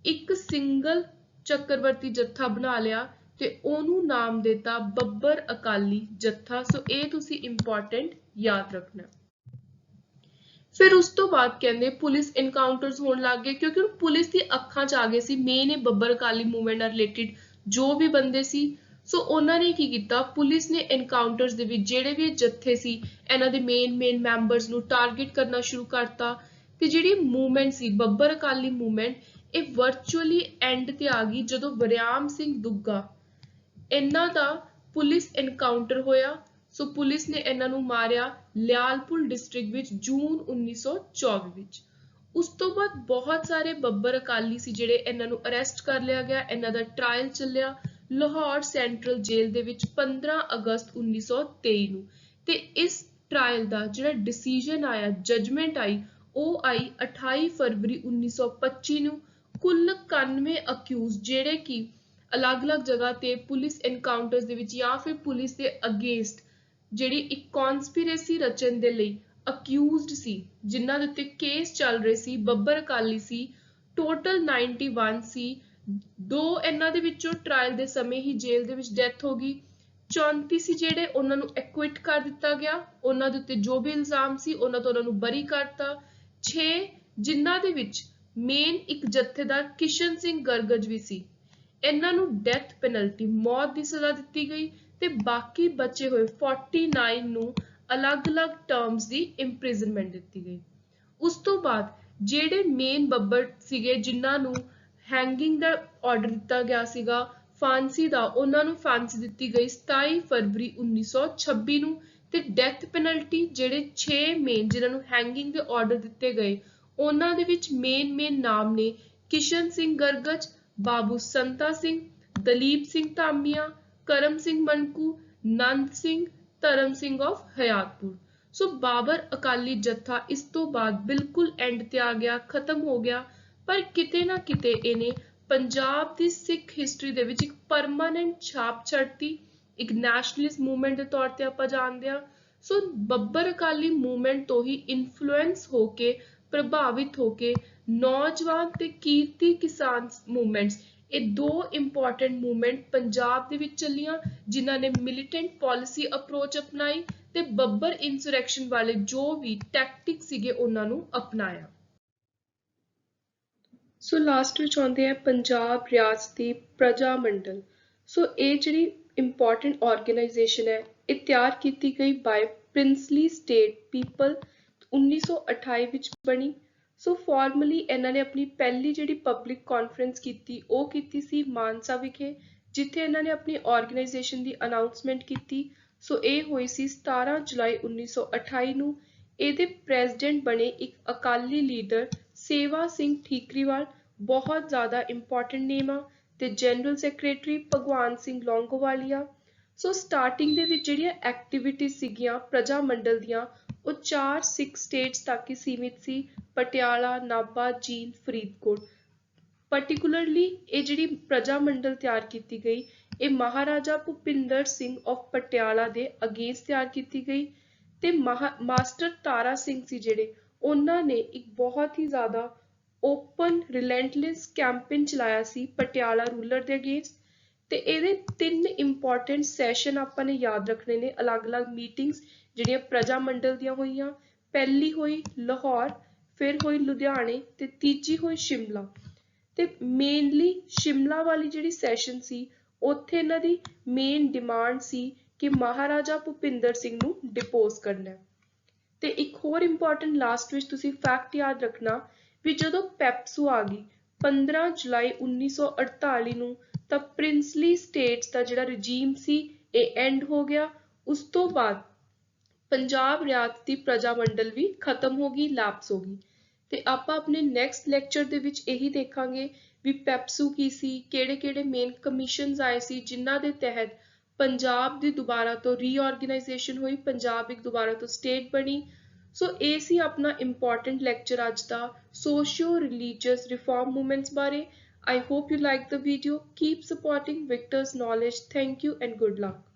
ਇੱਕ ਸਿੰਗਲ ਚੱਕਰਵਰਤੀ ਜੱਥਾ ਬਣਾ ਲਿਆ ਤੇ ਉਹਨੂੰ ਨਾਮ ਦਿੱਤਾ ਬੱਬਰ ਅਕਾਲੀ ਜੱਥਾ। ਸੋ ਇਹ ਤੁਸੀਂ ਇੰਪੋਰਟੈਂਟ ਯਾਦ ਰੱਖਣਾ। ਫਿਰ ਉਸ ਤੋਂ ਬਾਅਦ ਕਹਿੰਦੇ ਪੁਲਿਸ ਇਨਕਾਊਂਟਰਸ ਹੋਣ ਲੱਗ ਗਏ, ਕਿਉਂਕਿ ਪੁਲਿਸ ਦੀ ਅੱਖਾਂ 'ਚ ਆ ਗਏ ਸੀ ਮੇਨ ਇਹ ਬੱਬਰ ਅਕਾਲੀ ਮੂਵਮੈਂਟ ਨਾਲ ਰਿਲੇਟਿਡ ਜੋ ਵੀ ਬੰਦੇ ਸੀ। ਸੋ ਉਹਨਾਂ ਨੇ ਕੀ ਕੀਤਾ, ਪੁਲਿਸ ਨੇ ਐਨਕਾਊਂਟਰਸ ਦੇ ਵਿੱਚ ਜਿਹੜੇ ਵੀ ਜੱਥੇ ਸੀ ਇਹਨਾਂ ਦੇ ਮੇਨ ਮੈਂਬਰਸ ਨੂੰ ਟਾਰਗੇਟ ਕਰਨਾ ਸ਼ੁਰੂ ਕਰਤਾ ਤੇ ਜਿਹੜੀ ਮੂਵਮੈਂਟ ਸੀ ਬੱਬਰ ਅਕਾਲੀ ਮੂਵਮੈਂਟ ਇਹ ਵਰਚੁਅਲੀ ਐਂਡ ਤੇ ਆ ਗਈ ਜਦੋਂ ਵਰਿਆਮ ਸਿੰਘ ਦੁੱਗਾ ਇਹਨਾਂ ਦਾ ਪੁਲਿਸ ਐਨਕਾਊਂਟਰ ਹੋਇਆ। ਸੋ ਪੁਲਿਸ ਨੇ ਇਹਨਾਂ ਨੂੰ ਮਾਰਿਆ ਲਿਆਲਪੁਰ ਡਿਸਟ੍ਰਿਕਟ ਵਿੱਚ ਜੂਨ 1924 ਵਿੱਚ। ਉਸ ਤੋਂ ਬਾਅਦ ਬਹੁਤ ਸਾਰੇ ਬੱਬਰ ਅਕਾਲੀ ਸੀ ਜਿਹੜੇ ਇਹਨਾਂ ਨੂੰ ਅਰੈਸਟ ਕਰ ਲਿਆ ਗਿਆ, ਇਹਨਾਂ ਦਾ ਟ੍ਰਾਇਲ ਚੱਲਿਆ ਲਾਹੌਰ ਸੈਂਟਰਲ ਜੇਲ੍ਹ ਦੇ ਵਿੱਚ 15 ਅਗਸਤ 1923 ਨੂੰ ਤੇ ਇਸ ਟ੍ਰਾਇਲ ਦਾ ਜਿਹੜਾ ਡਿਸੀਜਨ ਆਇਆ, ਜਜਮੈਂਟ ਆਈ, ਉਹ ਆਈ 28 ਫਰਵਰੀ 1925 ਨੂੰ। ਕੁੱਲ 91 ਅਕਿਊਜ਼ ਜਿਹੜੇ ਕਿ ਅਲੱਗ-ਅਲੱਗ ਜਗ੍ਹਾ ਤੇ ਪੁਲਿਸ ਐਨਕਾਊਂਟਰਸ ਦੇ ਵਿੱਚ ਜਾਂ ਫਿਰ ਪੁਲਿਸ ਦੇ ਅਗੇਂਸਟ ਜਿਹੜੀ ਇੱਕ ਕਨਸਪੀਰੇਸੀ ਰਚਣ ਦੇ ਲਈ ਅਕਿਊਜ਼ਡ ਸੀ, ਜਿਨ੍ਹਾਂ ਦੇ ਉੱਤੇ ਕੇਸ ਚੱਲ ਰਹੇ ਸੀ, ਬੱਬਰ ਅਕਾਲੀ ਸੀ, ਟੋਟਲ 91 ਸੀ। ਦੋ ਇਹਨਾਂ ਦੇ ਵਿੱਚੋਂ ਟ੍ਰਾਇਲ ਦੇ ਸਮੇਂ ਹੀ ਜੇਲ੍ਹ ਦੇ ਵਿੱਚ ਡੈਥ ਹੋ ਗਈ। 34 ਸੀ ਜਿਹੜੇ ਉਹਨਾਂ ਨੂੰ ਐਕੁਇਟ ਕਰ ਦਿੱਤਾ ਗਿਆ, ਉਹਨਾਂ ਦੇ ਉੱਤੇ ਜੋ ਵੀ ਇਲਜ਼ਾਮ ਸੀ ਉਹਨਾਂ ਤੋਂ ਉਹਨਾਂ ਨੂੰ ਬਰੀ ਕਰਤਾ। 6 ਜਿਨ੍ਹਾਂ ਦੇ ਵਿੱਚ ਮੇਨ ਇੱਕ ਜਥੇਦਾਰ ਕਿਸ਼ਨ ਸਿੰਘ ਗਰਗਜ ਵੀ ਸੀ, ਇਹਨਾਂ ਨੂੰ ਡੈਥ ਪੈਨਲਟੀ ਮੌਤ ਦੀ ਸਜ਼ਾ ਦਿੱਤੀ ਗਈ ਤੇ ਬਾਕੀ ਬਚੇ ਹੋਏ 49 ਨੂੰ ਅਲੱਗ-ਅਲੱਗ ਟਰਮਸ ਦੀ ਇੰਪ੍ਰਿਜ਼ਨਮੈਂਟ ਦਿੱਤੀ ਗਈ। ਉਸ ਤੋਂ ਬਾਅਦ ਜਿਹੜੇ ਮੇਨ ਬੱਬਰ ਸੀਗੇ ਜਿਨ੍ਹਾਂ ਨੂੰ ਹੈਂਗਿੰਗ ਦਾ ਆਰਡਰ ਦਿੱਤਾ ਗਿਆ ਸੀਗਾ, ਫਾਂਸੀ ਦਾ, ਉਹਨਾਂ ਨੂੰ ਫਾਂਸੀ ਦਿੱਤੀ ਗਈ 27 ਫਰਵਰੀ 1926 ਨੂੰ ਤੇ ਡੈਥ ਪੈਨਲਟੀ ਜਿਹੜੇ 6 ਮੇਨ ਜਿਨ੍ਹਾਂ ਨੂੰ ਹੈਂਗਿੰਗ ਦੇ ਆਰਡਰ ਦਿੱਤੇ ਗਏ ਉਹਨਾਂ ਦੇ ਵਿੱਚ ਮੇਨ ਨਾਮ ਨੇ ਕਿਸ਼ਨ ਸਿੰਘ ਗਰਗਜ, ਬਾਬੂ ਸੰਤਾ ਸਿੰਘ, ਦਲੀਪ ਸਿੰਘ ਧਾਮੀਆ, ਕਰਮ ਸਿੰਘ ਮਨਕੂ, ਨੰਦ ਸਿੰਘ, ਧਰਮ ਸਿੰਘ ਆਫ ਹਯਾਤਪੁਰ। ਸੋ ਬਾਬਰ ਅਕਾਲੀ ਜੱਥਾ ਇਸ ਤੋਂ ਬਾਅਦ ਬਿਲਕੁਲ ਐਂਡ ਤੇ ਆ ਗਿਆ, ਖਤਮ ਹੋ ਗਿਆ, ਪਰ ਕਿਤੇ ਨਾ ਕਿਤੇ ਇਹਨੇ ਪੰਜਾਬ ਦੀ ਸਿੱਖ ਹਿਸਟਰੀ ਦੇ ਵਿੱਚ ਇੱਕ ਪਰਮਾਨੈਂਟ ਛਾਪ ਛੱਡਤੀ, ਇੱਕ ਨੈਸ਼ਨਲਿਸਟ ਮੂਵਮੈਂਟ ਦੇ ਤੌਰ ਤੇ ਆਪਾਂ ਜਾਣਦੇ ਹਾਂ। ਸੋ ਬੱਬਰ ਅਕਾਲੀ ਮੂਵਮੈਂਟ ਤੋਂ ਹੀ ਇਨਫਲੂਐਂਸ ਹੋ ਕੇ, ਪ੍ਰਭਾਵਿਤ ਹੋ ਕੇ ਨੌਜਵਾਨ ਤੇ ਕੀਰਤੀ ਕਿਸਾਨ ਮੂਵਮੈਂਟਸ, ਇਹ ਦੋ ਇੰਪੋਰਟੈਂਟ ਮੂਵਮੈਂਟ ਪੰਜਾਬ ਦੇ ਵਿੱਚ ਚੱਲੀਆਂ ਜਿਨ੍ਹਾਂ ਨੇ ਮਿਲੀਟੈਂਟ ਪਾਲਿਸੀ ਅਪਰੋਚ ਅਪਣਾਈ ਤੇ ਬੱਬਰ ਇਨਸੁਰੈਕਸ਼ਨ ਵਾਲੇ ਜੋ ਵੀ ਟੈਕਟਿਕ ਸੀਗੇ ਉਹਨਾਂ ਨੂੰ ਅਪਣਾਇਆ। ਸੋ ਲਾਸਟ ਵਿੱਚ ਆਉਂਦੇ ਆ ਪੰਜਾਬ ਰਿਆਸਤੀ ਪ੍ਰਜਾ ਮੰਡਲ। ਸੋ ਇਹ ਜਿਹੜੀ ਇੰਪੋਰਟੈਂਟ ਆਰਗੇਨਾਈਜੇਸ਼ਨ ਹੈ ਇਹ ਤਿਆਰ ਕੀਤੀ ਗਈ ਬਾਏ ਪ੍ਰਿੰਸਲੀ ਸਟੇਟ ਪੀਪਲ 1928 ਵਿੱਚ ਬਣੀ। ਸੋ ਫਾਰਮਲੀ ਇਹਨਾਂ ਨੇ ਆਪਣੀ ਪਹਿਲੀ ਜਿਹੜੀ ਪਬਲਿਕ ਕਾਨਫਰੰਸ ਕੀਤੀ ਉਹ ਕੀਤੀ ਸੀ ਮਾਨਸਾ ਵਿਖੇ, ਜਿੱਥੇ ਇਹਨਾਂ ਨੇ ਆਪਣੀ ਆਰਗੇਨਾਈਜੇਸ਼ਨ ਦੀ ਅਨਾਉਂਸਮੈਂਟ ਕੀਤੀ। ਸੋ ਇਹ ਹੋਈ ਸੀ 17 ਜੁਲਾਈ 1928 ਨੂੰ। ਇਹਦੇ ਪ੍ਰੈਜ਼ੀਡੈਂਟ ਬਣੇ ਇੱਕ ਅਕਾਲੀ ਲੀਡਰ ਸੇਵਾ ਸਿੰਘ ਠੀਕਰੀਵਾਲ, ਬਹੁਤ ਜ਼ਿਆਦਾ ਇੰਪੋਰਟੈਂਟ ਨੇਮ ਆ, ਤੇ ਜਨਰਲ ਸੈਕਟਰੀ ਭਗਵਾਨ ਸਿੰਘ ਲੌਂਗੋਵਾਲੀਆ। ਸੋ ਸਟਾਰਟਿੰਗ ਦੇ ਵਿੱਚ ਜਿਹੜੀਆਂ ਐਕਟੀਵਿਟੀਜ਼ ਸੀਗੀਆਂ ਪ੍ਰਜਾ ਮੰਡਲ ਦੀਆਂ ਉਹ 4 ਸਿੱਖ ਸਟੇਟਸ ਤੱਕ ਹੀ ਸੀਮਿਤ ਸੀ, ਪਟਿਆਲਾ, ਨਾਭਾ, ਜੀਂਦ, ਫਰੀਦਕੋਟ। ਪਾਰਟਿਕੂਲਰਲੀ ਇਹ ਜਿਹੜੀ ਪ੍ਰਜਾ ਮੰਡਲ ਤਿਆਰ ਕੀਤੀ ਗਈ ਇਹ ਮਹਾਰਾਜਾ ਭੁਪਿੰਦਰ ਸਿੰਘ ਆਫ ਪਟਿਆਲਾ ਦੇ ਅਗੇਂਸਟ ਤਿਆਰ ਕੀਤੀ ਗਈ ਤੇ ਮਾਸਟਰ ਤਾਰਾ ਸਿੰਘ ਸੀ ਜਿਹੜੇ ਉਹਨਾਂ ਨੇ ਇੱਕ ਬਹੁਤ ਹੀ ਜ਼ਿਆਦਾ ਓਪਨ ਰਿਲੈਂਟਲੈਸ ਕੈਂਪੇਨ ਚਲਾਇਆ ਸੀ ਪਟਿਆਲਾ ਰੂਲਰ ਦੇ ਅਗੇਂਸਟ। ਤੇ ਇਹਦੇ 3 ਇੰਪੋਰਟੈਂਟ ਸੈਸ਼ਨ ਆਪਾਂ ਨੇ ਯਾਦ ਰੱਖਣੇ ਨੇ, ਅਲੱਗ-ਅਲੱਗ ਮੀਟਿੰਗਸ ਜਿਹੜੀਆਂ ਪ੍ਰਜਾ ਮੰਡਲ ਦੀਆਂ ਹੋਈਆਂ। ਪਹਿਲੀ ਹੋਈ ਲਾਹੌਰ, ਫਿਰ ਹੋਈ ਲੁਧਿਆਣੇ ਤੇ ਤੀਜੀ ਹੋਈ ਸ਼ਿਮਲਾ। ਤੇ ਮੇਨਲੀ ਸ਼ਿਮਲਾ ਵਾਲੀ ਜਿਹੜੀ ਸੈਸ਼ਨ ਸੀ ਉੱਥੇ ਇਹਨਾਂ ਦੀ ਮੇਨ ਡਿਮਾਂਡ ਸੀ ਕਿ ਮਹਾਰਾਜਾ ਭੁਪਿੰਦਰ ਸਿੰਘ ਨੂੰ ਡਿਪੋਜ਼ ਕਰਨਾ। ਤੇ ਇੱਕ ਹੋਰ ਇੰਪੋਰਟੈਂਟ ਲਾਸਟ ਵਿੱਚ ਤੁਸੀਂ ਫੈਕਟ ਯਾਦ ਰੱਖਣਾ ਵੀ ਜਦੋਂ ਪੈਪਸੂ ਆ ਗਈ 15 ਜੁਲਾਈ 1948 ਨੂੰ ਤਾਂ ਪ੍ਰਿੰਸਲੀ ਸਟੇਟਸ ਦਾ ਜਿਹੜਾ ਰਜੀਮ ਸੀ ਇਹ ਐਂਡ ਹੋ ਗਿਆ। ਉਸ ਤੋਂ ਬਾਅਦ ਪੰਜਾਬ ਰਿਆਸਤੀ ਪ੍ਰਜਾ ਮੰਡਲ ਵੀ ਖਤਮ ਹੋ ਗਈ, ਲੈਪਸ ਹੋ ਗਈ। ਤੇ ਆਪਾਂ ਆਪਣੇ ਨੈਕਸਟ ਲੈਕਚਰ ਦੇ ਵਿੱਚ ਇਹੀ ਦੇਖਾਂਗੇ ਵੀ ਪੈਪਸੂ ਕੀ ਸੀ, ਕਿਹੜੇ-ਕਿਹੜੇ ਮੇਨ ਕਮਿਸ਼ਨਸ ਆਏ ਸੀ ਜਿਨ੍ਹਾਂ ਦੇ ਤਹਿਤ ਪੰਜਾਬ ਦੀ ਦੁਬਾਰਾ ਤੋਂ ਰੀਆਰਗੇਨਾਈਜੇਸ਼ਨ ਹੋਈ, ਪੰਜਾਬ ਇੱਕ ਦੁਬਾਰਾ ਤੋਂ ਸਟੇਟ ਬਣੀ। ਸੋ ਇਹ ਸੀ ਆਪਣਾ ਇੰਪੋਰਟੈਂਟ ਲੈਕਚਰ ਅੱਜ ਦਾ ਸੋਸ਼ੀਓ ਰਿਲੀਜੀਅਸ ਰਿਫਾਰਮ ਮੂਵਮੈਂਟਸ ਬਾਰੇ। I hope you like the video. Keep supporting Victor's knowledge. Thank you and good luck.